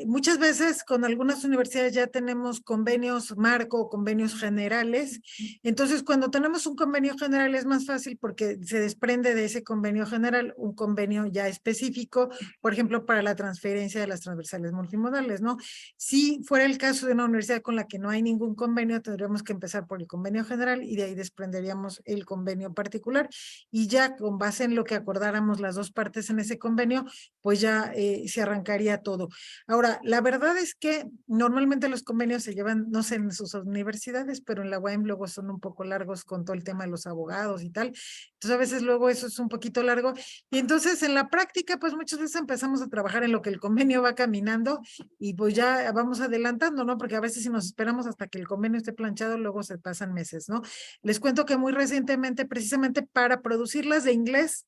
muchas veces con algunas universidades ya tenemos convenios marco, convenios generales. Entonces, cuando tenemos un convenio general es más fácil porque se desprende de ese convenio general un convenio ya específico, por ejemplo, para la transferencia de las transversales multimodales, ¿no? Si fuera el caso de una universidad con la que no hay ningún convenio, tendríamos que empezar por el convenio general y de ahí desprenderíamos el convenio particular y ya con base en lo que acordáramos las dos partes en ese convenio, pues ya se arrancaría todo. Ahora, la verdad es que normalmente los convenios se llevan, no sé, en sus universidades, pero en la UAM luego son un poco largos con todo el tema de los abogados y tal. Entonces a veces luego eso es un poquito largo y entonces en la práctica pues muchas veces empezamos a trabajar en lo que el convenio va caminando y pues ya vamos adelantando, ¿no? Porque a veces si nos esperamos hasta que el convenio esté planchado, luego se pasan meses, ¿no? Les cuento que muy recientemente, precisamente para producirlas de inglés,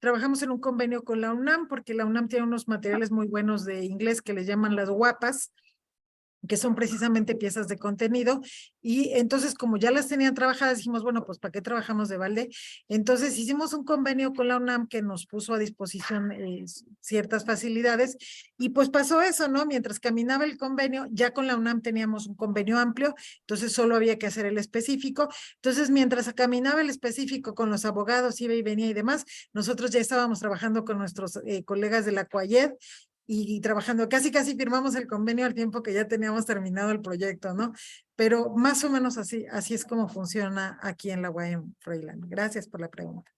trabajamos en un convenio con la UNAM, porque la UNAM tiene unos materiales muy buenos de inglés que les llaman las guapas, que son precisamente piezas de contenido, y entonces como ya las tenían trabajadas, dijimos, bueno, pues ¿para qué trabajamos de balde? Entonces hicimos un convenio con la UNAM que nos puso a disposición ciertas facilidades, y pues pasó eso, ¿no? Mientras caminaba el convenio, ya con la UNAM teníamos un convenio amplio, entonces solo había que hacer el específico, entonces mientras caminaba el específico con los abogados, iba y venía y demás, nosotros ya estábamos trabajando con nuestros colegas de la CUAYED, y trabajando, casi firmamos el convenio al tiempo que ya teníamos terminado el proyecto, ¿no? Pero más o menos así es como funciona aquí en la UAM, Froilán. Gracias por la pregunta.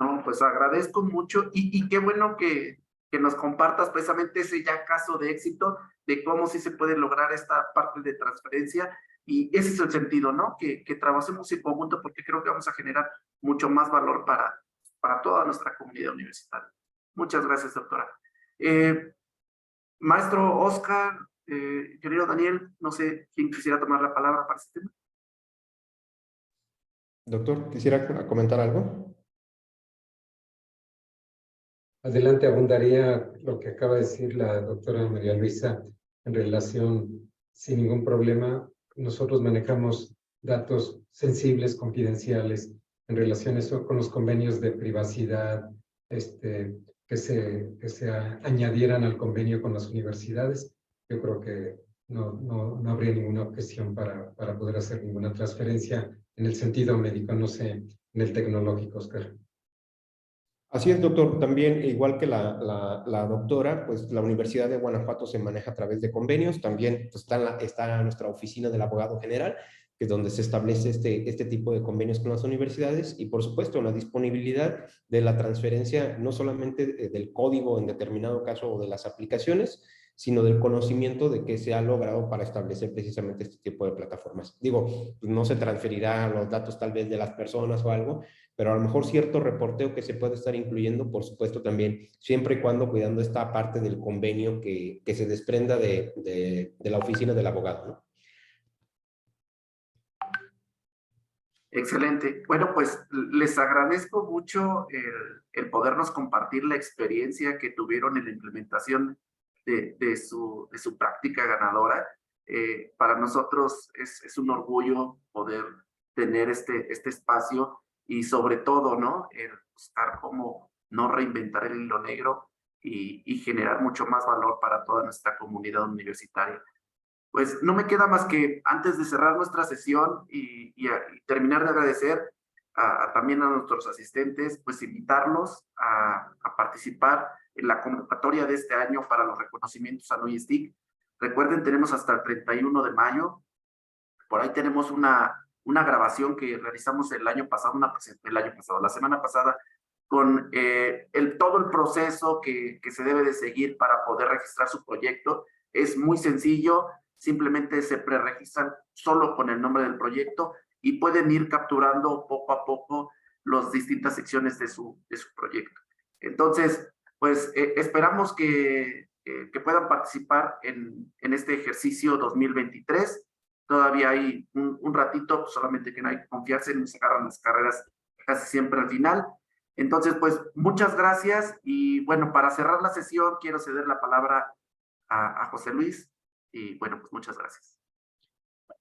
No, pues agradezco mucho y qué bueno que nos compartas precisamente ese ya caso de éxito de cómo sí se puede lograr esta parte de transferencia y ese es el sentido, ¿no? Que trabajemos en conjunto porque creo que vamos a generar mucho más valor para toda nuestra comunidad universitaria. Muchas gracias, doctora. Maestro Oscar, querido Daniel, no sé quién quisiera tomar la palabra para este tema. Doctor, ¿quisiera comentar algo? Adelante, abundaría lo que acaba de decir la doctora María Luisa en relación, sin ningún problema, nosotros manejamos datos sensibles, confidenciales, en relación a eso, con los convenios de privacidad, que se añadieran al convenio con las universidades. Yo creo que no habría ninguna objeción para poder hacer ninguna transferencia en el sentido médico, no sé, en el tecnológico, Oscar. Así es, doctor. También, igual que la doctora, pues la Universidad de Guanajuato se maneja a través de convenios. También pues, está nuestra oficina del abogado general, que es donde se establece este tipo de convenios con las universidades y, por supuesto, la disponibilidad de la transferencia no solamente del código en determinado caso o de las aplicaciones, sino del conocimiento de que se ha logrado para establecer precisamente este tipo de plataformas. Digo, no se transferirán los datos tal vez de las personas o algo, pero a lo mejor cierto reporteo que se puede estar incluyendo, por supuesto también, siempre y cuando cuidando esta parte del convenio que se desprenda de la oficina del abogado, ¿no? Excelente. Bueno, pues les agradezco mucho el podernos compartir la experiencia que tuvieron en la implementación de su práctica ganadora. Para nosotros es un orgullo poder tener este espacio y sobre todo, ¿no? El buscar cómo no reinventar el hilo negro y generar mucho más valor para toda nuestra comunidad universitaria. Pues no me queda más que, antes de cerrar nuestra sesión y terminar de agradecer también a nuestros asistentes, pues invitarlos a participar en la convocatoria de este año para los reconocimientos a NUY STIC. Recuerden, tenemos hasta el 31 de mayo. Por ahí tenemos una grabación que realizamos la semana pasada, con todo el proceso que se debe de seguir para poder registrar su proyecto. Es muy sencillo. Simplemente se preregistran solo con el nombre del proyecto y pueden ir capturando poco a poco las distintas secciones de su proyecto. Entonces, pues esperamos que puedan participar en este ejercicio 2023. Todavía hay un ratito, solamente que no hay que confiarse, nos agarran las carreras casi siempre al final. Entonces, pues muchas gracias y bueno, para cerrar la sesión quiero ceder la palabra a José Luis. Y bueno, pues muchas gracias.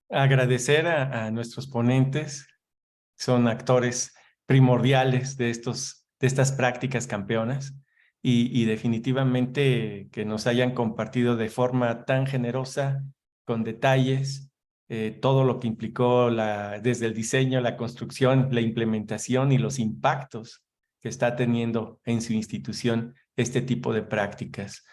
Agradecer a nuestros ponentes, son actores primordiales de estas prácticas campeonas y definitivamente que nos hayan compartido de forma tan generosa, con detalles, todo lo que implicó desde el diseño, la construcción, la implementación y los impactos que está teniendo en su institución este tipo de prácticas.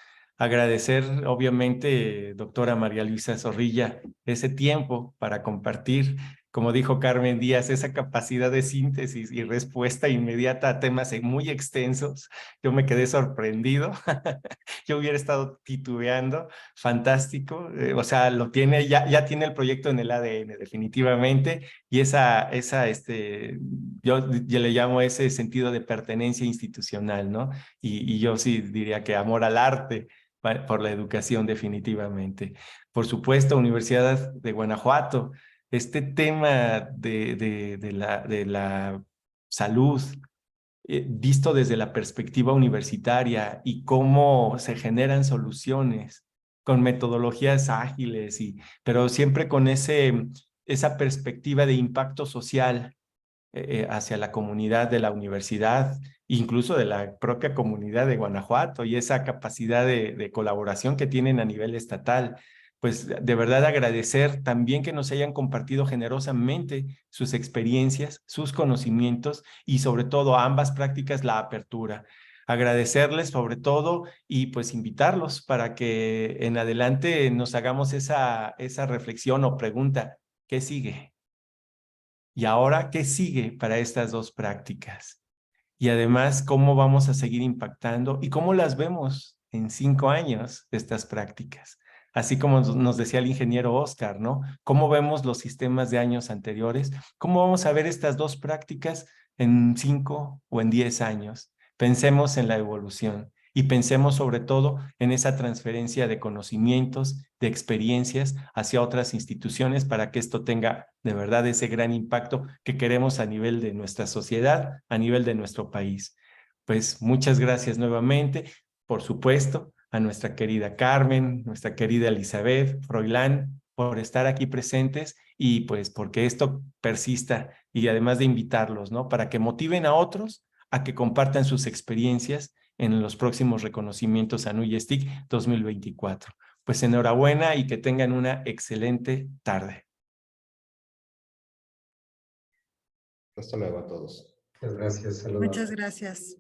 Agradecer, obviamente, doctora María Luisa Zorrilla, ese tiempo para compartir, como dijo Carmen Díaz, esa capacidad de síntesis y respuesta inmediata a temas muy extensos. Yo me quedé sorprendido. Yo hubiera estado titubeando. Fantástico. O sea, lo tiene, ya tiene el proyecto en el ADN, definitivamente. Y yo le llamo ese sentido de pertenencia institucional, ¿no? Y yo sí diría que amor al arte, por la educación, definitivamente. Por supuesto, Universidad de Guanajuato, este tema de la salud, visto desde la perspectiva universitaria y cómo se generan soluciones con metodologías ágiles, pero siempre con esa perspectiva de impacto social hacia la comunidad de la universidad, incluso de la propia comunidad de Guanajuato, y esa capacidad de colaboración que tienen a nivel estatal. Pues de verdad agradecer también que nos hayan compartido generosamente sus experiencias, sus conocimientos y sobre todo a ambas prácticas la apertura. Agradecerles sobre todo y pues invitarlos para que en adelante nos hagamos esa reflexión o pregunta: ¿qué sigue? ¿Y ahora qué sigue para estas dos prácticas? Y además, ¿cómo vamos a seguir impactando y cómo las vemos en 5 años de estas prácticas? Así como nos decía el ingeniero Oscar, ¿no? ¿Cómo vemos los sistemas de años anteriores? ¿Cómo vamos a ver estas dos prácticas en 5 o en 10 años? Pensemos en la evolución y pensemos sobre todo en esa transferencia de conocimientos, de experiencias hacia otras instituciones para que esto tenga de verdad ese gran impacto que queremos a nivel de nuestra sociedad, a nivel de nuestro país. Pues muchas gracias nuevamente, por supuesto, a nuestra querida Carmen, nuestra querida Elizabeth, Froilán, por estar aquí presentes y pues porque esto persista y además de invitarlos, ¿no? Para que motiven a otros a que compartan sus experiencias en los próximos reconocimientos a NUY STIC 2024. Pues enhorabuena y que tengan una excelente tarde. Hasta luego a todos. Muchas gracias. Saludos. Muchas gracias.